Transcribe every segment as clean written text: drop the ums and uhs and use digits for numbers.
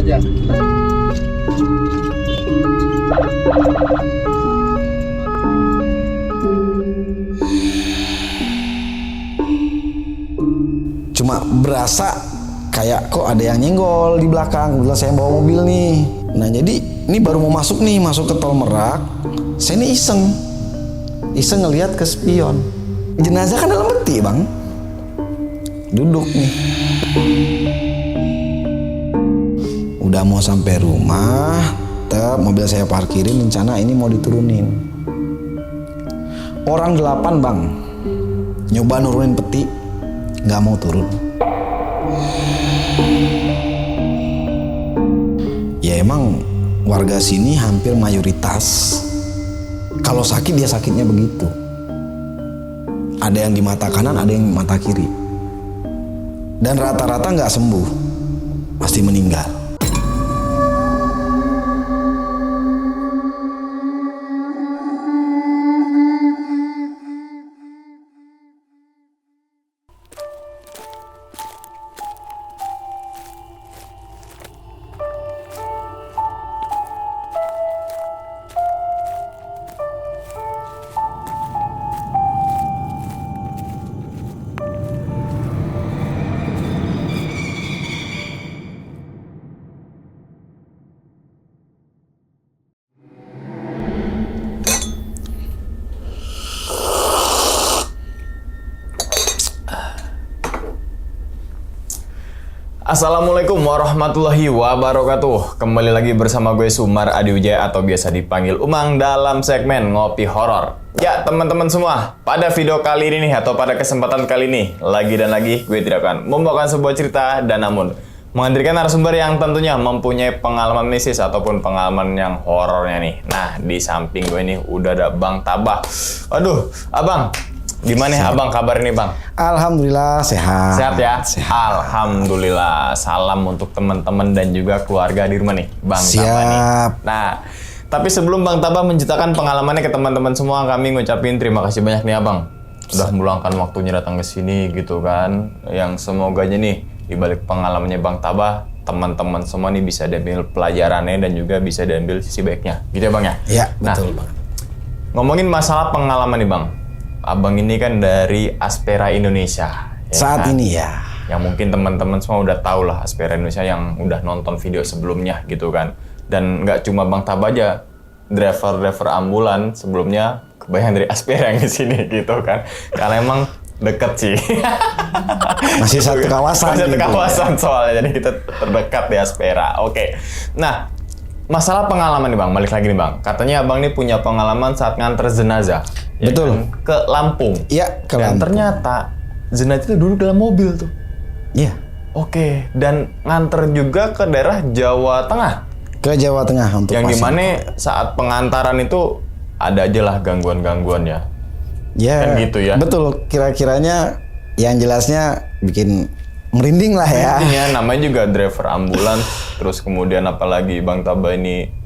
aja. Cuma berasa kayak kok ada yang nyenggol di belakang. Kebetulan saya bawa mobil nih. Nah jadi ini baru mau masuk nih, masuk ke tol Merak. Saya ini iseng ngelihat ke spion. Jenazah kan dalam peti bang, duduk nih. Udah mau sampai rumah, mobil saya parkirin, rencana ini mau diturunin. Orang 8 bang, nyoba nurunin peti, nggak mau turun. Ya emang warga sini hampir mayoritas kalau sakit dia sakitnya begitu. Ada yang di mata kanan, ada yang di mata kiri. Dan rata-rata nggak sembuh, pasti meninggal. Assalamualaikum warahmatullahi wabarakatuh. Kembali lagi bersama gue Sumar Adiwijaya atau biasa dipanggil Umang dalam segmen Ngopi Horor. Ya teman-teman semua, pada video kali ini nih atau pada kesempatan kali ini, lagi dan lagi gue tidak akan membawakan sebuah cerita dan namun menghadirkan narasumber yang tentunya mempunyai pengalaman mistis ataupun pengalaman yang horornya nih. Nah di samping gue nih udah ada Bang Tabah. Aduh, abang. Gimana ya abang kabar ini bang? Alhamdulillah sehat. Sehat ya? Sehat. Alhamdulillah. Salam untuk teman-teman dan juga keluarga di rumah nih, Bang Siap. Tabah nih. Nah, tapi sebelum Bang Tabah menceritakan pengalamannya ke teman-teman semua, kami ngucapin terima kasih banyak nih abang. Sudah meluangkan waktunya datang ke sini gitu kan. Yang semoganya nih, dibalik pengalamannya Bang Tabah, teman-teman semua nih bisa diambil pelajarannya dan juga bisa diambil sisi baiknya. Gitu ya bang ya? Iya, betul bang. Ngomongin masalah pengalaman nih bang. Abang ini kan dari Aspera Indonesia. Ya Saat kan? ini ya. Yang mungkin teman-teman semua udah tahu lah Aspera Indonesia yang udah nonton video sebelumnya gitu kan. Dan nggak cuma Bang Tabah aja, driver ambulan sebelumnya kebanyakan dari Aspera yang di sini gitu kan. Karena emang deket sih. Masih satu kawasan. Masih satu gitu, kawasan ya. soalnya, jadi kita terdekat di Aspera. Oke. Nah, masalah pengalaman nih bang, balik lagi nih bang. Katanya abang nih punya pengalaman saat nganter jenazah. Ya Betul. Kan? Ke Lampung. Iya, ke Dan Lampung. ternyata jenazah itu duduk dalam mobil tuh. Iya. Oke, dan nganter juga ke daerah Jawa Tengah. Ke Jawa Tengah untuk Yang pasien. dimana saat pengantaran itu ada aja lah gangguan-gangguan ya. Ya, Kan gitu ya. Betul. Kira-kiranya yang jelasnya bikin merinding lah ya. Intinya namanya juga driver ambulans. Terus kemudian apalagi Bang Tabah ini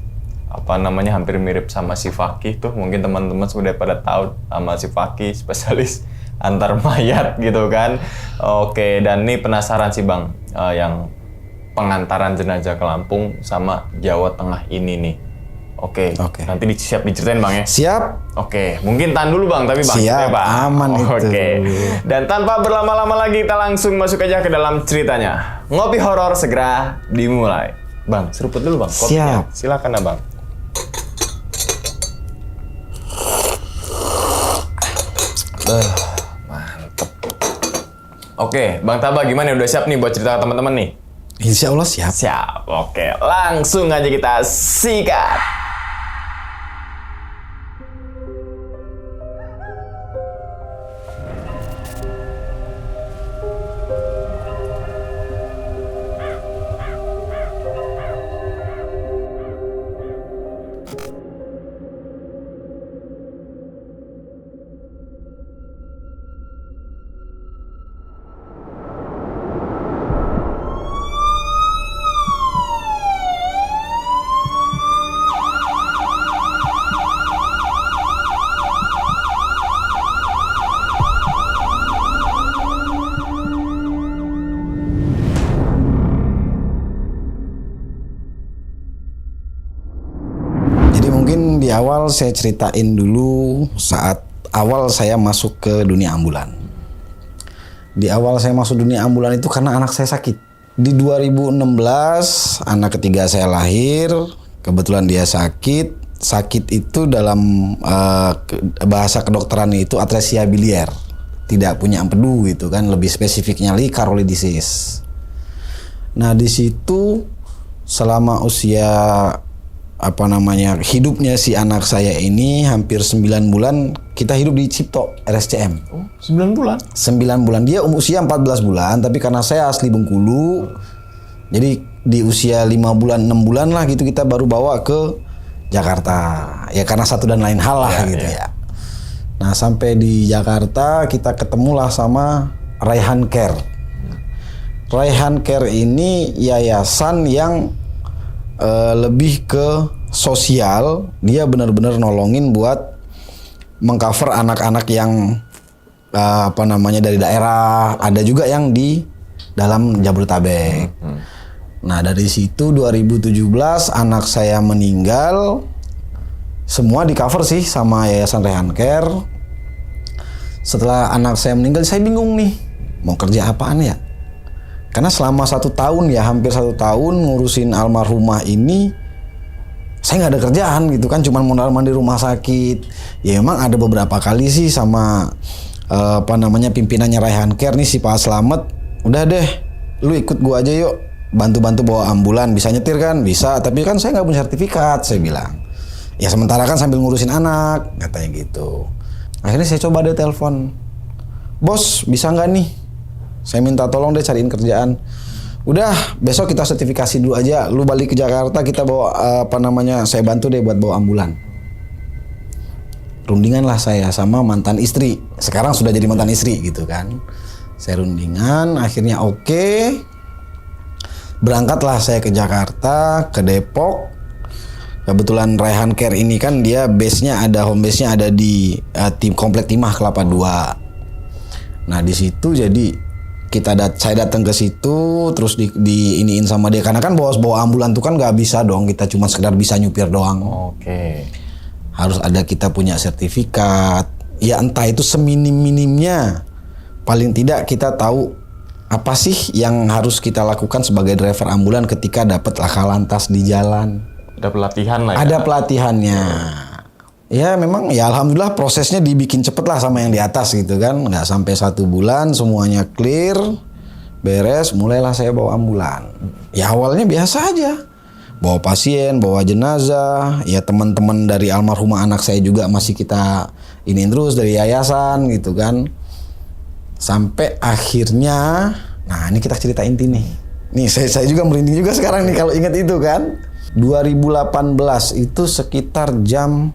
apa namanya hampir mirip sama si Fakih tuh, mungkin teman-teman sudah pada tahu sama si Fakih, spesialis antar mayat gitu kan. Oke, dan nih penasaran sih bang, yang pengantaran jenazah ke Lampung sama Jawa Tengah ini nih. Oke. Nanti siap diceritain bang ya. Siap. Oke, mungkin tahan dulu bang, tapi bang. Siap, bang. aman itu. Oke. Dan tanpa berlama-lama lagi, kita langsung masuk aja ke dalam ceritanya. Ngopi horor segera dimulai. Bang, seruput dulu bang. Kopinya. Siap. Silakan abang. Mantep. Oke, Bang Tabah gimana? Udah siap nih buat cerita ke teman-teman nih? Insya Allah siap. Siap. Oke, langsung aja kita sikat. awal saya ceritain dulu saat awal saya masuk ke dunia ambulan. Di awal saya masuk dunia ambulan itu karena anak saya sakit. Di 2016 anak ketiga saya lahir, kebetulan dia sakit. Sakit itu dalam bahasa kedokteran itu atresia biliar, tidak punya empedu gitu kan, lebih spesifiknya lagi karolidisis. Nah di situ selama usia hidupnya si anak saya ini hampir 9 bulan kita hidup di Cipto RSCM. 9 bulan? 9 bulan, dia usia 14 bulan, tapi karena saya asli Bengkulu, jadi di usia 5 bulan 6 bulan lah gitu kita baru bawa ke Jakarta, ya karena satu dan lain hal lah gitu ya. Nah sampai di Jakarta kita ketemulah sama Raihan Care. Raihan Care ini yayasan yang lebih ke sosial. Dia benar-benar nolongin buat mengcover anak-anak yang dari daerah. Ada juga yang di dalam Jabodetabek. Nah dari situ 2017 anak saya meninggal, semua di cover sih sama Yayasan Raihan Care. Setelah anak saya meninggal saya bingung nih, mau kerja apaan ya? Karena selama 1 tahun ya, hampir 1 tahun ngurusin almarhumah ini, saya nggak ada kerjaan gitu kan, cuma mondar-mandir rumah sakit. Ya memang ada beberapa kali sih sama pimpinannya Raihan Care nih si Pak Slamet, udah deh, lu ikut gua aja yuk. Bantu-bantu bawa ambulan, bisa nyetir kan? Bisa, tapi kan saya nggak punya sertifikat, saya bilang. Ya sementara kan sambil ngurusin anak, katanya gitu. Akhirnya saya coba deh telepon. Bos, bisa nggak nih? Saya minta tolong deh cariin kerjaan. Udah, besok kita sertifikasi dulu aja. Lu balik ke Jakarta, kita bawa saya bantu deh buat bawa ambulan. Rundingan lah saya sama mantan istri. Sekarang sudah jadi mantan istri gitu kan. Saya rundingan, akhirnya oke. Berangkatlah saya ke Jakarta, ke Depok. Kebetulan Raihan Care ini kan dia home base-nya ada di Komplek Timah Kelapa 2. Nah di situ jadi saya datang ke situ, terus iniin sama dia, karena kan bawa ambulan tuh kan nggak bisa dong, kita cuma sekedar bisa nyupir doang. Oke. Harus ada kita punya sertifikat. Ya entah itu seminim-minimnya, paling tidak kita tahu apa sih yang harus kita lakukan sebagai driver ambulan ketika dapat laka lantas di jalan. Ada pelatihan lah ya? Ada pelatihannya. Ya memang ya alhamdulillah prosesnya dibikin cepet lah sama yang di atas gitu kan. Nggak sampai 1 bulan semuanya clear, beres, mulailah saya bawa ambulan. Ya awalnya biasa aja. Bawa pasien, bawa jenazah. Ya teman-teman dari almarhumah anak saya juga masih kita iniin terus dari yayasan gitu kan. Sampai akhirnya, nah ini kita cerita inti nih. Nih saya juga merinding juga sekarang nih kalau ingat itu kan. 2018 itu sekitar jam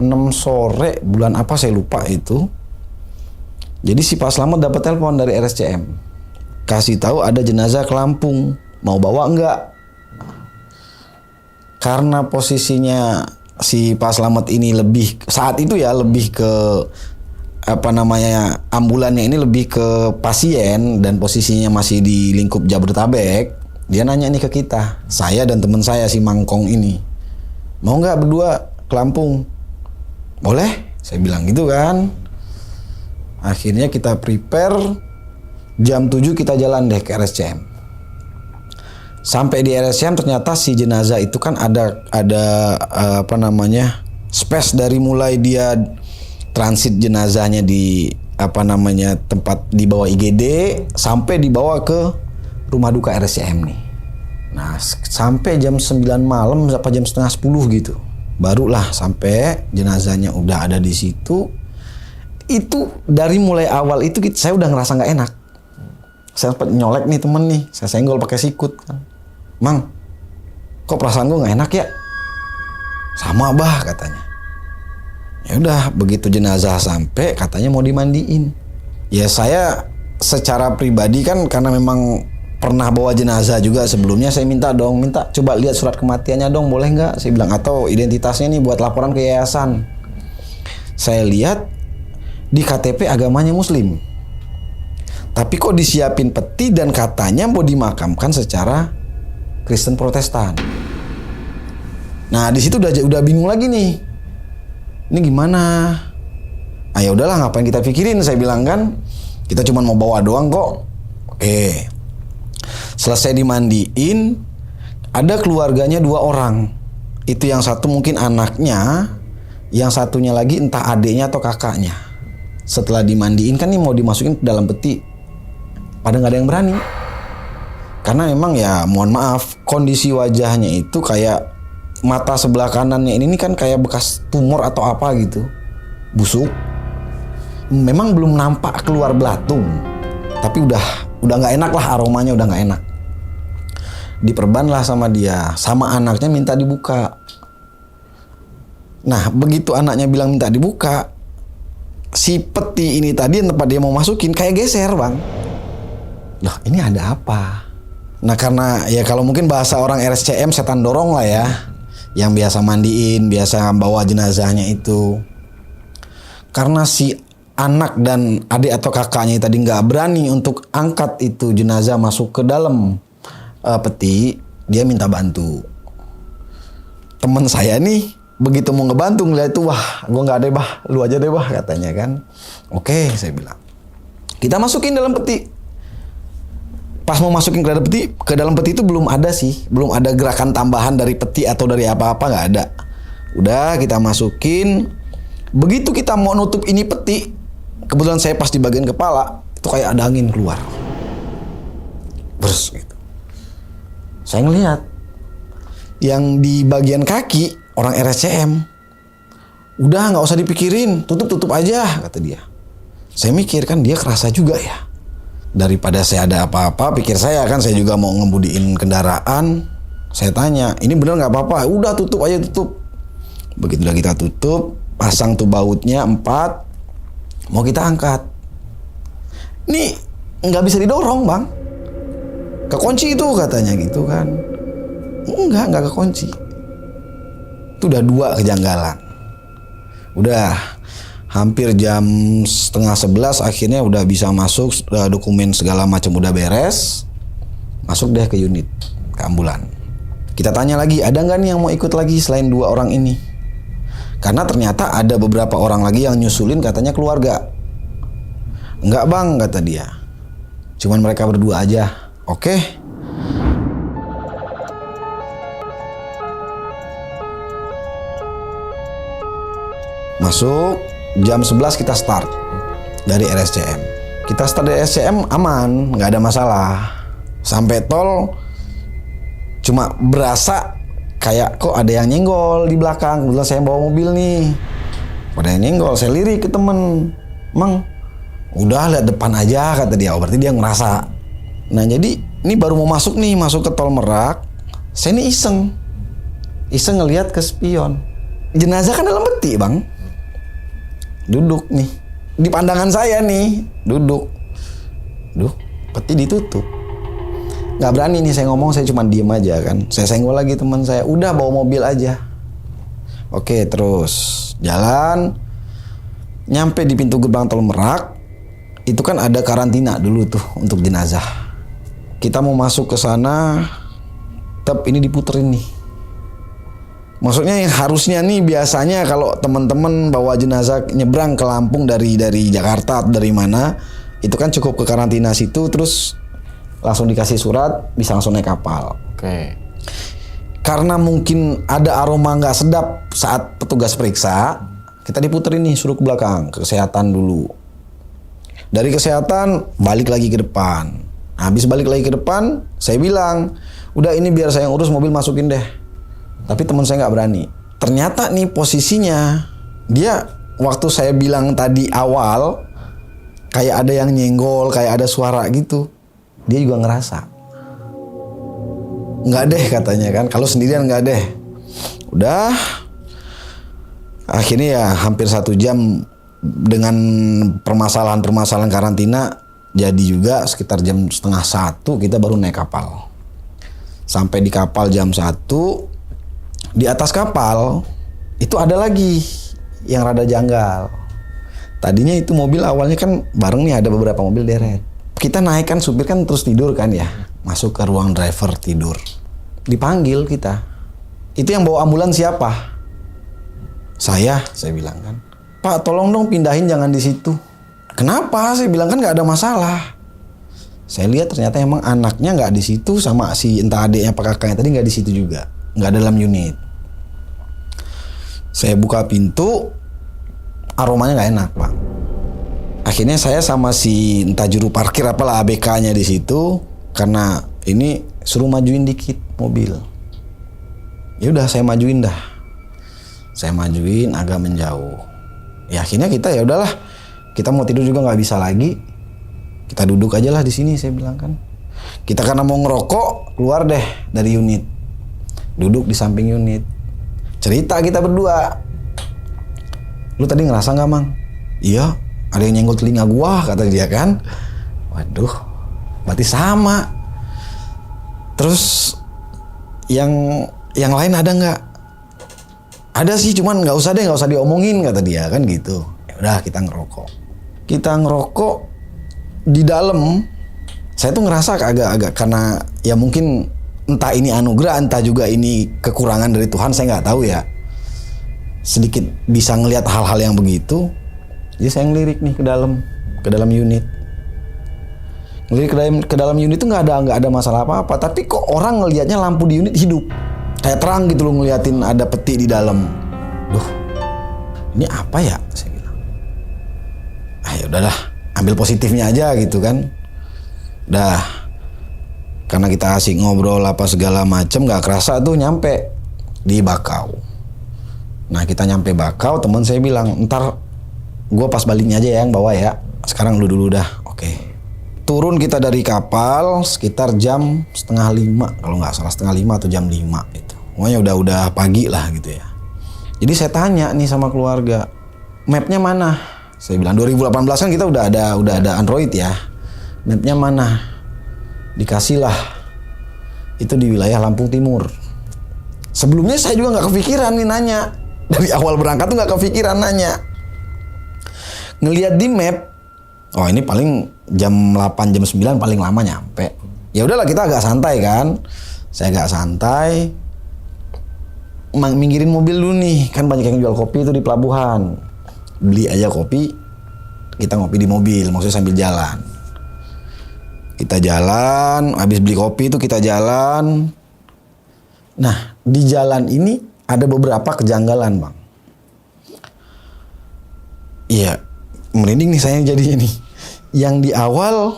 6 sore, bulan apa saya lupa itu. Jadi si Pak Slamet dapat telepon dari RSCM. Kasih tahu ada jenazah ke Lampung, mau bawa enggak? Karena posisinya si Pak Slamet ini saat itu lebih ke ambulannya ini lebih ke pasien dan posisinya masih di lingkup Jabodetabek. Dia nanya nih ke kita, saya dan teman saya si Mangkong ini, mau nggak berdua ke Lampung? Boleh, saya bilang gitu kan. Akhirnya kita prepare, jam 7 kita jalan deh ke RSCM. Sampai di RSCM ternyata si jenazah itu kan ada space dari mulai dia transit jenazahnya di tempat dibawa IGD sampai dibawa ke rumah duka RSCM nih. Nah sampai jam 9 malam sampai jam setengah 10 gitu, barulah sampai jenazahnya udah ada di situ. Itu dari mulai awal itu saya udah ngerasa nggak enak. Saya sempat nyolek nih temen nih, saya senggol pakai sikut kan. Mang, kok perasaan gue nggak enak ya? Sama bah katanya. Ya udah begitu jenazah sampai katanya mau dimandiin. Ya saya secara pribadi kan karena memang pernah bawa jenazah juga sebelumnya, saya minta coba lihat surat kematiannya dong, boleh nggak? Saya bilang, atau identitasnya nih buat laporan ke yayasan. Saya lihat di KTP agamanya Muslim, tapi kok disiapin peti dan katanya mau dimakamkan secara Kristen Protestan. Nah di situ udah bingung lagi nih. Ini gimana? Ah ya udahlah, ngapain kita pikirin, saya bilang kan. Kita cuma mau bawa doang kok. Oke. Selesai dimandiin, ada keluarganya 2 orang. Itu yang satu mungkin anaknya, yang satunya lagi entah adiknya atau kakaknya. Setelah dimandiin kan nih mau dimasukin ke dalam peti. Pada nggak ada yang berani. Karena memang ya mohon maaf, kondisi wajahnya itu kayak mata sebelah kanannya ini kan kayak bekas tumor atau apa gitu. Busuk. Memang belum nampak keluar belatung. Tapi udah nggak enak lah, aromanya udah nggak enak. Diperban lah sama dia, sama anaknya minta dibuka. Nah begitu anaknya bilang minta dibuka, si peti ini tadi yang tempat dia mau masukin kayak geser bang. Loh ini ada apa? Nah karena ya kalau mungkin bahasa orang RSCM setan dorong lah ya, yang biasa mandiin, biasa bawa jenazahnya itu. Karena si anak dan adik atau kakaknya tadi nggak berani untuk angkat itu jenazah masuk ke dalam peti, dia minta bantu. Teman saya nih begitu mau ngebantu ngeliat itu, wah gue nggak ada bah, lu aja deh bah katanya kan. Oke, saya bilang kita masukin dalam peti. Pas mau masukin ke dalam peti itu belum ada gerakan tambahan dari peti atau dari apa-apa, nggak ada. Udah kita masukin. Begitu kita mau nutup ini peti, kebetulan saya pas di bagian kepala itu kayak ada angin keluar. Bers gitu. Saya ngelihat yang di bagian kaki orang RSCM, udah nggak usah dipikirin, tutup aja kata dia. Saya mikir kan dia kerasa juga ya. Daripada saya ada apa-apa, pikir saya kan, saya juga mau ngebudiin kendaraan. Saya tanya, ini bener nggak apa-apa? Udah tutup aja, tutup. Begitu udah kita tutup, pasang tuh bautnya 4, mau kita angkat. Ini nggak bisa didorong bang, kekunci itu katanya gitu kan. Enggak kekunci. Itu udah 2 kejanggalan. Udah hampir jam 10:30 akhirnya udah bisa masuk, dokumen segala macam udah beres. Masuk deh ke unit, ke ambulan. Kita tanya lagi, ada nggak nih yang mau ikut lagi selain 2 orang ini? Karena ternyata ada beberapa orang lagi yang nyusulin, katanya keluarga. Enggak bang, kata dia. Cuman mereka berdua aja. Oke. Masuk, jam 11 kita start dari RSCM. Kita start dari RSCM aman, nggak ada masalah. Sampai tol, cuma berasa kayak kok ada yang nyenggol di belakang. Kebetulan saya bawa mobil nih. Ada yang nyenggol, saya lirik ke temen. Mang, udah lihat depan aja kata dia. Oh, berarti dia ngerasa. Nah jadi ini baru mau masuk ke tol Merak. Saya ini iseng ngelihat ke spion. Jenazah kan dalam peti bang. Duduk nih di pandangan saya nih, duduk. Duh, peti ditutup. Nggak berani nih saya ngomong, saya cuma diem aja kan. Saya senggol lagi teman saya, udah bawa mobil aja. Oke, terus jalan. Nyampe di pintu gerbang tol Merak, itu kan ada karantina dulu tuh untuk jenazah. Kita mau masuk ke sana, ini diputerin nih. Maksudnya yang harusnya nih biasanya kalau teman-teman bawa jenazah nyebrang ke Lampung dari Jakarta atau dari mana, itu kan cukup ke karantina situ, terus langsung dikasih surat, bisa langsung naik kapal. Oke. Karena mungkin ada aroma nggak sedap saat petugas periksa, kita diputerin nih, suruh ke belakang, ke kesehatan dulu. Dari kesehatan balik lagi ke depan. Habis balik lagi ke depan, saya bilang, udah ini biar saya yang urus, mobil masukin deh. Tapi teman saya nggak berani. Ternyata nih posisinya dia waktu saya bilang tadi awal kayak ada yang nyenggol, kayak ada suara gitu. Dia juga ngerasa. Nggak deh katanya kan. Kalau sendirian nggak deh. Udah. Akhirnya ya hampir 1 jam dengan permasalahan karantina. Jadi juga sekitar jam 12:30 kita baru naik kapal. Sampai di kapal jam 1. Di atas kapal itu ada lagi yang rada janggal. Tadinya itu mobil awalnya kan bareng nih, ada beberapa mobil deret. Kita naik kan, supir kan terus tidur kan ya. Masuk ke ruang driver tidur. Dipanggil kita. Itu yang bawa ambulan siapa? Saya bilang kan, Pak tolong dong pindahin jangan di situ. Kenapa? Saya bilang kan nggak ada masalah. Saya lihat ternyata emang anaknya nggak di situ sama si entah adiknya apa kakaknya tadi nggak di situ juga, nggak dalam unit. Saya buka pintu, aromanya nggak enak Pak. Akhirnya saya sama si entah juru parkir apalah ABK-nya di situ, karena ini suruh majuin dikit mobil. Ya udah saya majuin dah. Saya majuin agak menjauh. Ya akhirnya kita ya udahlah, kita mau tidur juga nggak bisa lagi. Kita duduk aja lah di sini, saya bilang kan. Kita karena mau ngerokok, keluar deh dari unit. Duduk di samping unit. Cerita kita berdua. Lu tadi ngerasa nggak Mang? Iya, ada yang nyenggol telinga gua, kata dia kan. Waduh, berarti sama. Terus yang lain ada nggak? Ada sih, cuman nggak usah diomongin, kata dia kan gitu. Ya udah kita ngerokok. Kita ngerokok di dalam. Saya tuh ngerasa agak karena ya mungkin entah ini anugerah, entah juga ini kekurangan dari Tuhan, saya nggak tahu ya. Sedikit bisa ngelihat hal-hal yang begitu. Jadi saya ngelirik nih ke dalam unit. Ngelirik ke dalam unit itu nggak ada masalah apa-apa. Tapi kok orang ngelihatnya lampu di unit hidup, kayak terang gitu loh, ngeliatin ada peti di dalam. Duh, ini apa ya? Saya bilang. Ya udahlah, ambil positifnya aja gitu kan. Dah, karena kita asik ngobrol apa segala macem, nggak kerasa tuh nyampe di Bakau. Nah kita nyampe Bakau, teman saya bilang, ntar gue pas baliknya aja ya yang bawa ya. Sekarang lu dulu dah, oke. Turun kita dari kapal sekitar jam 4:30 kalau nggak salah, 4:30 atau jam 5 itu. Pokoknya udah pagi lah gitu ya. Jadi saya tanya nih sama keluarga, mapnya mana? Saya bilang 2018 kan kita udah ada Android ya. Mapnya mana? Dikasih lah. Itu di wilayah Lampung Timur. Sebelumnya saya juga nggak kepikiran nih nanya. Dari awal berangkat tuh nggak kepikiran nanya. Ngelihat di map, oh ini paling jam 8 jam 9 paling lama nyampe. Ya udahlah kita agak santai kan. Saya agak santai. Minggirin mobil dulu nih, kan banyak yang jual kopi itu di pelabuhan. Beli aja kopi, kita ngopi di mobil, maksudnya sambil jalan. Kita jalan, habis beli kopi itu kita jalan. Nah, di jalan ini ada beberapa kejanggalan, Bang. Iya, merinding nih saya jadinya nih. Yang di awal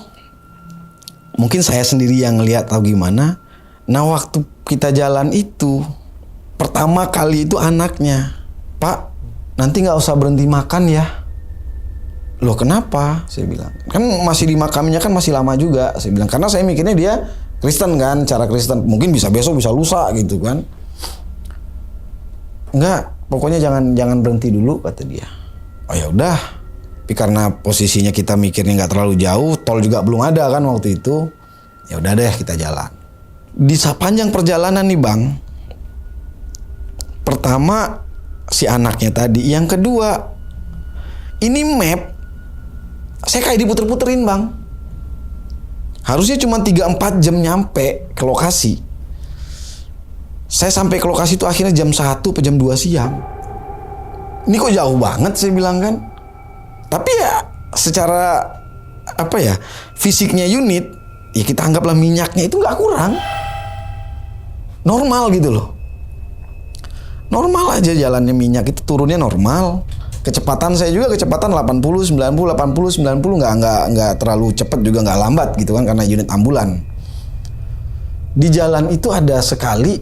mungkin saya sendiri yang ngelihat atau gimana. Nah, waktu kita jalan itu pertama kali itu anaknya, Pak, nanti nggak usah berhenti makan ya. Loh kenapa? Saya bilang. Kan masih di makamnya kan masih lama juga. Saya bilang karena saya mikirnya dia Kristen kan, cara Kristen. Mungkin bisa besok bisa lusa gitu kan. Enggak, pokoknya jangan berhenti dulu kata dia. Oh ya udah. Tapi karena posisinya kita mikirnya nggak terlalu jauh, tol juga belum ada kan waktu itu. Ya udah deh kita jalan. Di sepanjang perjalanan nih Bang. Pertama si anaknya tadi, yang kedua ini map saya kayak diputer-puterin Bang. Harusnya cuma 3-4 jam nyampe ke lokasi. Saya sampai ke lokasi itu akhirnya jam 1 atau jam 2 siang. Ini kok jauh banget saya bilang kan. Tapi ya secara apa ya, fisiknya unit, ya kita anggaplah minyaknya itu nggak kurang. Normal gitu loh. Normal aja jalannya minyak itu turunnya normal. Kecepatan saya juga kecepatan 80, 90, 80, 90 nggak terlalu cepat juga nggak lambat gitu kan karena unit ambulan. Di jalan itu ada sekali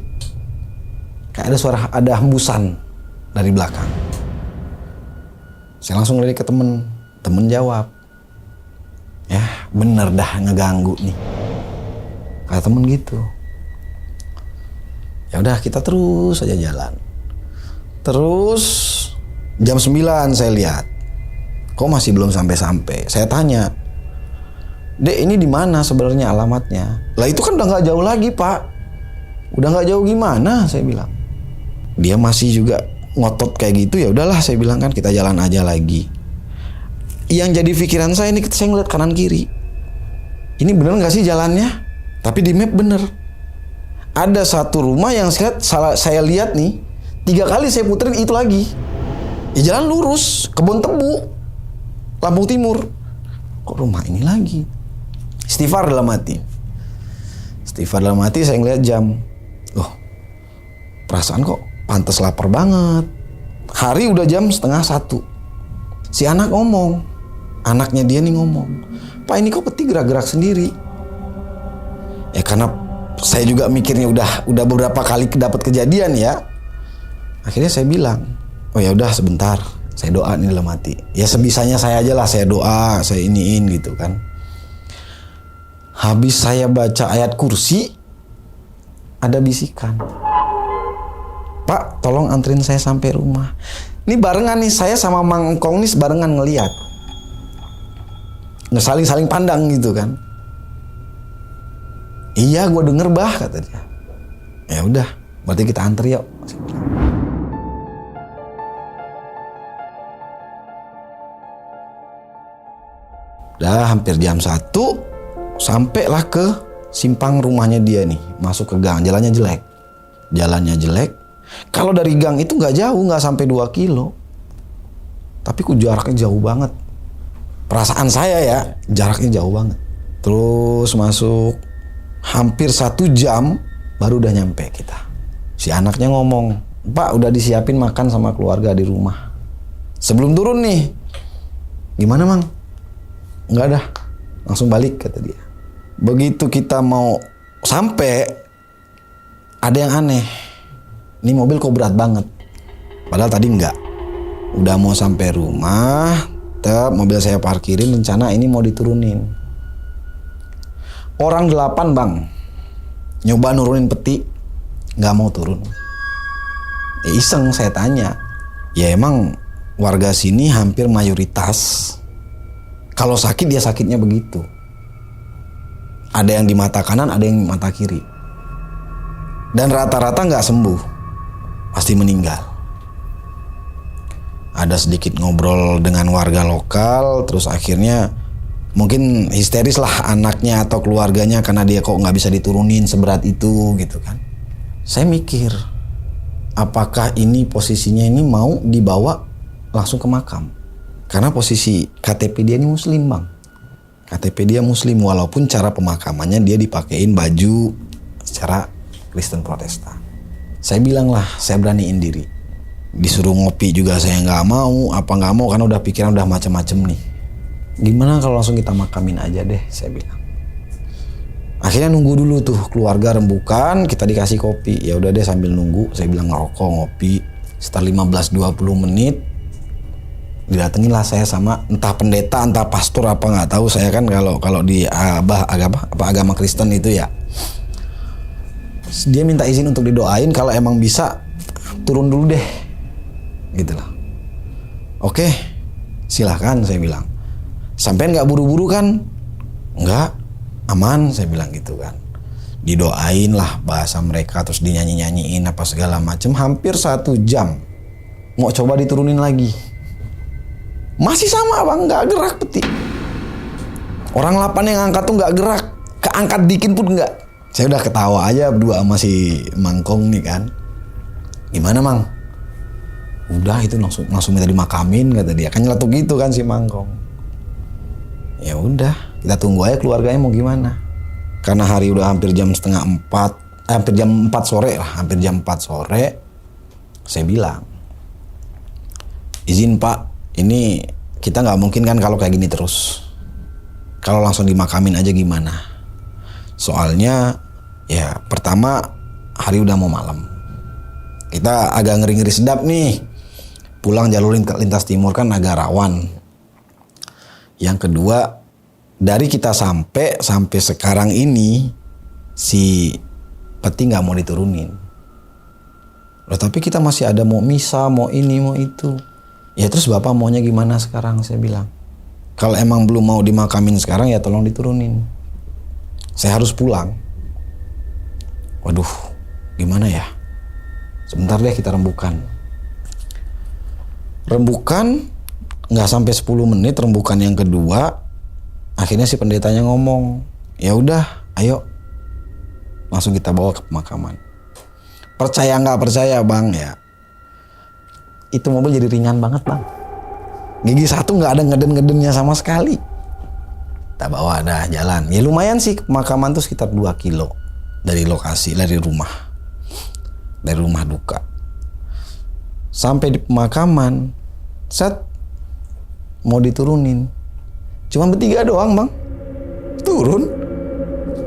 kayak ada suara, ada hembusan dari belakang. Saya langsung lirik ke temen jawab, ya bener dah ngeganggu nih, kata temen gitu. Ya udah kita terus aja jalan. Terus jam 9 saya lihat, kok masih belum sampai-sampai. Saya tanya, Dek ini di mana sebenarnya alamatnya? Lah itu kan udah nggak jauh lagi Pak. Udah nggak jauh gimana? Saya bilang. Dia masih juga ngotot kayak gitu. Ya udahlah saya bilang kan kita jalan aja lagi. Yang jadi pikiran saya ini saya ngeliat kanan kiri. Ini bener nggak sih jalannya? Tapi di map bener. Ada satu rumah yang saya lihat nih 3 kali saya puterin itu lagi. Ya jalan lurus, kebun tebu, Lampung Timur. Kok rumah ini lagi? Istighfar dalam hati. Istighfar dalam hati, saya ngeliat jam. Loh, perasaan kok pantas lapar banget. Hari udah jam 12:30. Si anak ngomong, anaknya dia nih ngomong, "Pak, ini kok peti gerak-gerak sendiri?" Ya karena saya juga mikirnya udah beberapa kali dapat kejadian ya. Akhirnya saya bilang, "Oh ya udah sebentar, saya doa nih dalam hati." Ya sebisanya saya aja lah, saya doa, saya iniin gitu kan. Habis saya baca ayat kursi, ada bisikan, "Pak, tolong anterin saya sampai rumah." Ini barengan nih, saya sama Mang Engkong nih barengan ngeliat. Saling pandang gitu kan. "Iya, gue denger bah," kata dia. "Ya udah, berarti kita anter yuk." Udah hampir jam 1, sampailah ke simpang rumahnya dia nih. Masuk ke gang, jalannya jelek. Kalau dari gang itu nggak jauh, nggak sampai 2 kilo. Tapi jaraknya jauh banget. Perasaan saya ya, jaraknya jauh banget. Terus masuk, hampir 1 jam baru udah nyampe kita. Si anaknya ngomong, "Pak, udah disiapin makan sama keluarga di rumah." Sebelum turun nih, "Gimana, Mang?" "Enggak dah, langsung balik," kata dia. Begitu kita mau sampai, ada yang aneh. Ini mobil kok berat banget. Padahal tadi enggak. Udah mau sampai rumah, mobil saya parkirin, rencana ini mau diturunin. Orang 8 bang, nyoba nurunin peti, nggak mau turun. Iseng saya tanya, ya emang warga sini hampir mayoritas kalau sakit dia sakitnya begitu. Ada yang di mata kanan, ada yang di mata kiri. Dan rata-rata nggak sembuh, pasti meninggal. Ada sedikit ngobrol dengan warga lokal, terus akhirnya mungkin histeris lah anaknya atau keluarganya karena dia kok nggak bisa diturunin seberat itu gitu kan. Saya mikir, apakah ini posisinya ini mau dibawa langsung ke makam? Karena posisi KTP dia ini muslim bang. KTP dia muslim walaupun cara pemakamannya dia dipakein baju secara Kristen Protestan. Saya bilang lah, saya beraniin diri. Disuruh ngopi juga saya nggak mau, karena udah pikiran udah macem-macem nih. Gimana kalau langsung kita makamin aja deh, saya bilang. Akhirnya nunggu dulu tuh keluarga rembukan, kita dikasih kopi. Ya udah deh sambil nunggu, saya bilang ngerokok, ngopi. Setelah 15-20 menit, didatengin lah saya sama entah pendeta, entah pastor apa nggak tahu. Saya kan kalau di agama Kristen itu ya. Dia minta izin untuk didoain kalau emang bisa turun dulu deh. Gitu lah. Oke, silahkan saya bilang. Sampai nggak buru-buru kan? Nggak, aman saya bilang gitu kan. Didoain lah bahasa mereka, terus dinyanyi-nyanyiin apa segala macem. Hampir 1 jam mau coba diturunin lagi, masih sama bang, nggak gerak peti. Orang 8 yang angkat tuh nggak gerak, keangkat dikit pun nggak. Saya udah ketawa aja berdua sama si Mangkong nih kan. Gimana mang? Udah itu langsung minta dimakamin kata dia. Kan nyeletuk gitu kan si Mangkong. Ya udah, kita tunggu aja keluarganya mau gimana. Karena hari udah hampir jam 3:30, hampir jam 4 sore lah, hampir jam 4 sore. Saya bilang, izin pak, ini kita nggak mungkin kan kalau kayak gini terus. Kalau langsung dimakamin aja gimana? Soalnya ya pertama hari udah mau malam. Kita agak ngeri-ngeri sedap nih. Pulang jalur lintas timur kan agak rawan. Yang kedua, dari kita sampai sekarang ini si peti nggak mau diturunin. Loh, tapi kita masih ada mau misa, mau ini, mau itu. Ya terus bapak maunya gimana sekarang? Saya bilang, kalau emang belum mau dimakamin sekarang ya tolong diturunin. Saya harus pulang. Waduh, gimana ya? Sebentar deh kita rembukan. Rembukan nggak sampai 10 menit, rembukan yang kedua. Akhirnya si pendetanya ngomong, ya udah, ayo, langsung kita bawa ke pemakaman. Percaya nggak percaya bang ya? itu mobil jadi ringan banget bang. Gigi satu nggak ada ngeden-ngedennya sama sekali. Kita bawa dah jalan. Ya lumayan sih, pemakaman tuh sekitar 2 kilo dari lokasi, dari rumah duka. Sampai di pemakaman, mau diturunin. Cuma bertiga doang bang. Turun,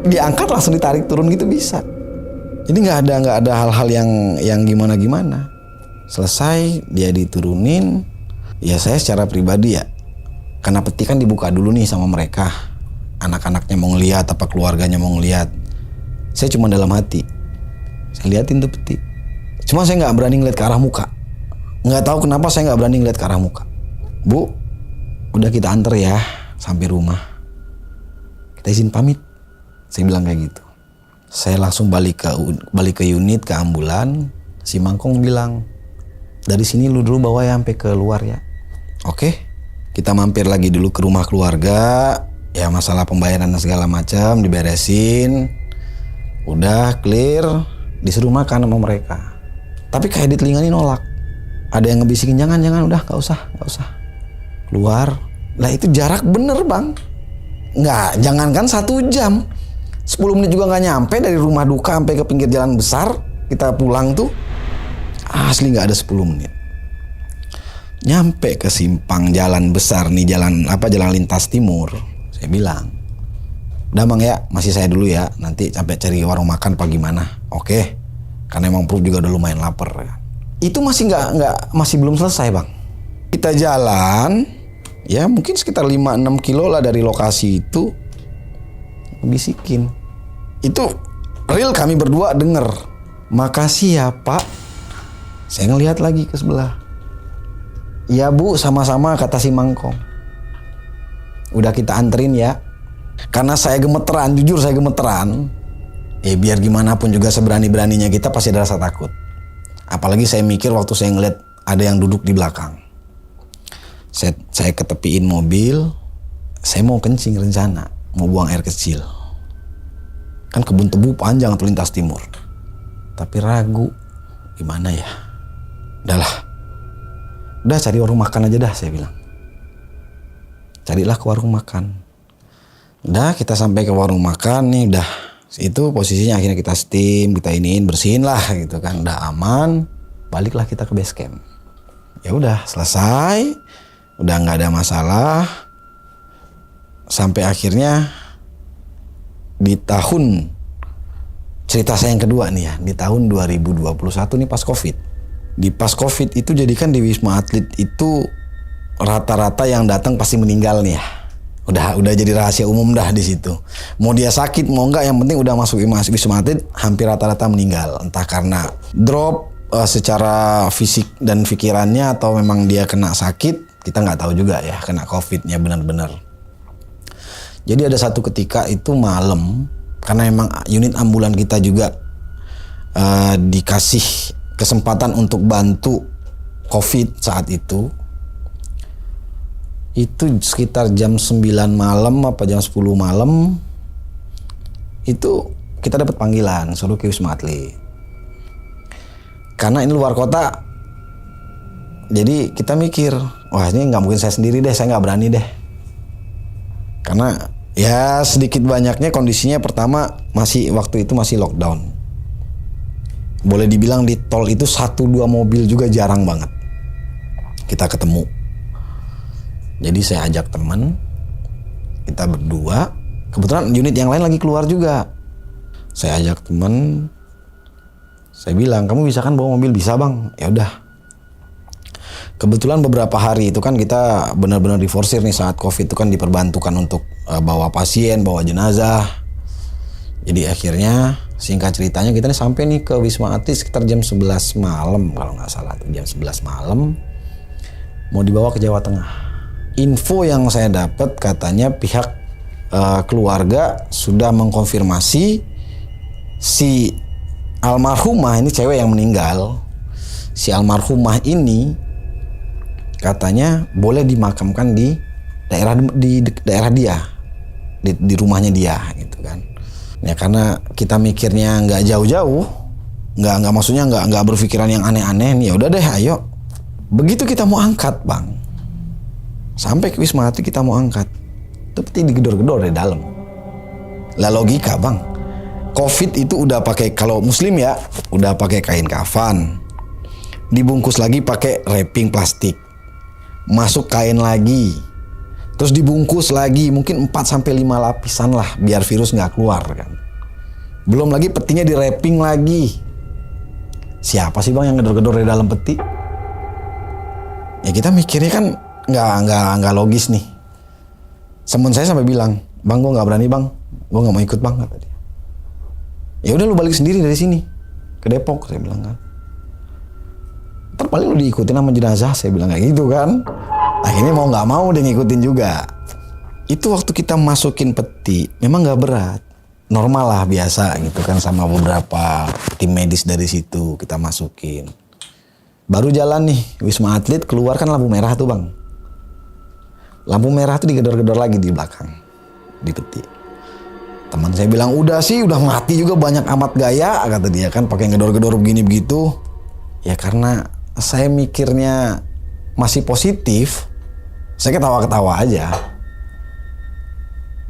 diangkat langsung ditarik turun gitu bisa. Jadi nggak ada hal-hal yang gimana. Selesai dia diturunin, ya saya secara pribadi ya, karena peti kan dibuka dulu nih sama mereka. Anak-anaknya mau ngeliat, apa keluarganya mau ngeliat. Saya cuma dalam hati, saya liatin tuh peti. Cuma saya nggak berani ngeliat ke arah muka. Nggak tahu kenapa saya nggak berani ngeliat ke arah muka. Bu, udah kita anter ya sampai rumah. Kita izin pamit. Saya bilang kayak gitu. Saya langsung balik ke unit, ke ambulan. Si Mangkong bilang, dari sini lu dulu bawa ya sampai ke luar ya. Oke, kita mampir lagi dulu ke rumah keluarga. Ya masalah pembayaran dan segala macam diberesin. Udah clear, disuruh makan sama mereka. Tapi kayak di telinga ini nolak. Ada yang ngebisikin, jangan udah gak usah. Keluar. Lah itu jarak bener bang. Nggak, jangankan 1 jam. 10 menit juga nggak nyampe dari rumah duka sampai ke pinggir jalan besar. Kita pulang tuh asli nggak ada 10 menit. Nyampe ke simpang jalan besar nih, jalan lintas timur. Saya bilang, udah bang ya, masih saya dulu ya. Nanti sampai cari warung makan apa gimana. Oke, karena emang perut juga udah lumayan lapar. Itu masih masih belum selesai bang. Kita jalan, ya mungkin sekitar 5-6 kilo lah dari lokasi itu. Bisikin. Itu real kami berdua denger. Makasih ya pak. Saya ngelihat lagi ke sebelah. Ya bu, sama-sama kata si Mangkong. Udah kita anterin ya. Karena saya gemeteran, jujur saya gemeteran. Biar gimana pun juga seberani-beraninya kita pasti ada rasa takut. Apalagi saya mikir waktu saya ngeliat ada yang duduk di belakang. Saya ketepiin mobil. Saya mau kencing rencana. Mau buang air kecil. Kan kebun tebu panjang tuh lintas timur. Tapi ragu. Gimana ya? Udah cari warung makan aja dah, saya bilang. Carilah ke warung makan. Udah kita sampai ke warung makan nih, udah. Itu posisinya akhirnya kita steam, kita iniin, bersihin lah gitu kan. Udah aman. Baliklah kita ke base camp. Ya udah selesai. Udah nggak ada masalah. Sampai akhirnya di tahun, cerita saya yang kedua nih ya, di tahun 2021 nih pas COVID. Di pas COVID itu jadikan di Wisma Atlet itu rata-rata yang datang pasti meninggal nih ya. Udah jadi rahasia umum dah di situ. Mau dia sakit mau enggak, yang penting udah masuk Wisma Atlet hampir rata-rata meninggal. Entah karena drop secara fisik dan pikirannya atau memang dia kena sakit, kita nggak tahu juga ya, kena COVID-nya benar-benar. Jadi ada satu ketika itu malam, karena emang unit ambulan kita juga dikasih kesempatan untuk bantu COVID saat itu. Itu sekitar jam 9 malam apa jam 10 malam, itu kita dapat panggilan suruh ke Wisma Atlet. Karena ini luar kota, jadi kita mikir, wah ini nggak mungkin saya sendiri deh, saya nggak berani deh. Karena ya sedikit banyaknya kondisinya pertama waktu itu masih lockdown. Boleh dibilang di tol itu 1-2 mobil juga jarang banget kita ketemu. Jadi saya ajak teman, kita berdua. Kebetulan unit yang lain lagi keluar juga. Saya ajak teman, saya bilang, kamu bisa kan bawa mobil? Bisa bang. Ya udah. Kebetulan beberapa hari itu kan kita benar-benar diforsir nih saat COVID itu kan diperbantukan untuk bawa pasien, bawa jenazah. Jadi akhirnya singkat ceritanya kita nih sampai nih ke Wisma Atlet sekitar jam 11 malam kalau nggak salah tuh, jam 11 malam mau dibawa ke Jawa Tengah. Info yang saya dapat katanya pihak keluarga sudah mengkonfirmasi si almarhumah, ini cewek yang meninggal, si almarhumah ini katanya boleh dimakamkan di daerah dia, di rumahnya dia gitu kan. Ya karena kita mikirnya nggak jauh-jauh, nggak maksudnya nggak berpikiran yang aneh-aneh nih, ya udah deh ayo Begitu kita mau angkat bang, sampai ke Wisma Atlet kita mau angkat, itu peti digedor-gedor dari dalam. Lah logika bang, COVID itu udah pakai, kalau muslim ya, udah pakai kain kafan, dibungkus lagi pakai wrapping plastik, masuk kain lagi, terus dibungkus lagi, mungkin 4-5 lapisan lah, biar virus nggak keluar kan. Belum lagi petinya di wrapping lagi. Siapa sih bang yang gedor-gedor dari dalam peti? Ya kita mikirnya kan nggak logis nih. Temen saya sampai bilang, bang gue nggak berani bang, gue nggak mau ikut bang, kata dia. Ya udah lu balik sendiri dari sini ke Depok, saya bilang kan. Ntar paling lu diikutin sama jenazah, saya bilang kayak gitu kan. Akhirnya mau nggak mau dia ngikutin juga. Itu waktu kita masukin peti, memang nggak berat, normal lah biasa gitu kan, sama beberapa tim medis dari situ kita masukin. Baru jalan nih Wisma Atlet, keluar kan lampu merah tuh bang. Lampu merah tuh digedor-gedor lagi di belakang, di peti. Teman saya bilang, udah sih, udah mati juga banyak amat gaya, kata dia kan, pakai gedor-gedor begini begitu. Ya karena saya mikirnya masih positif, saya ketawa-ketawa aja.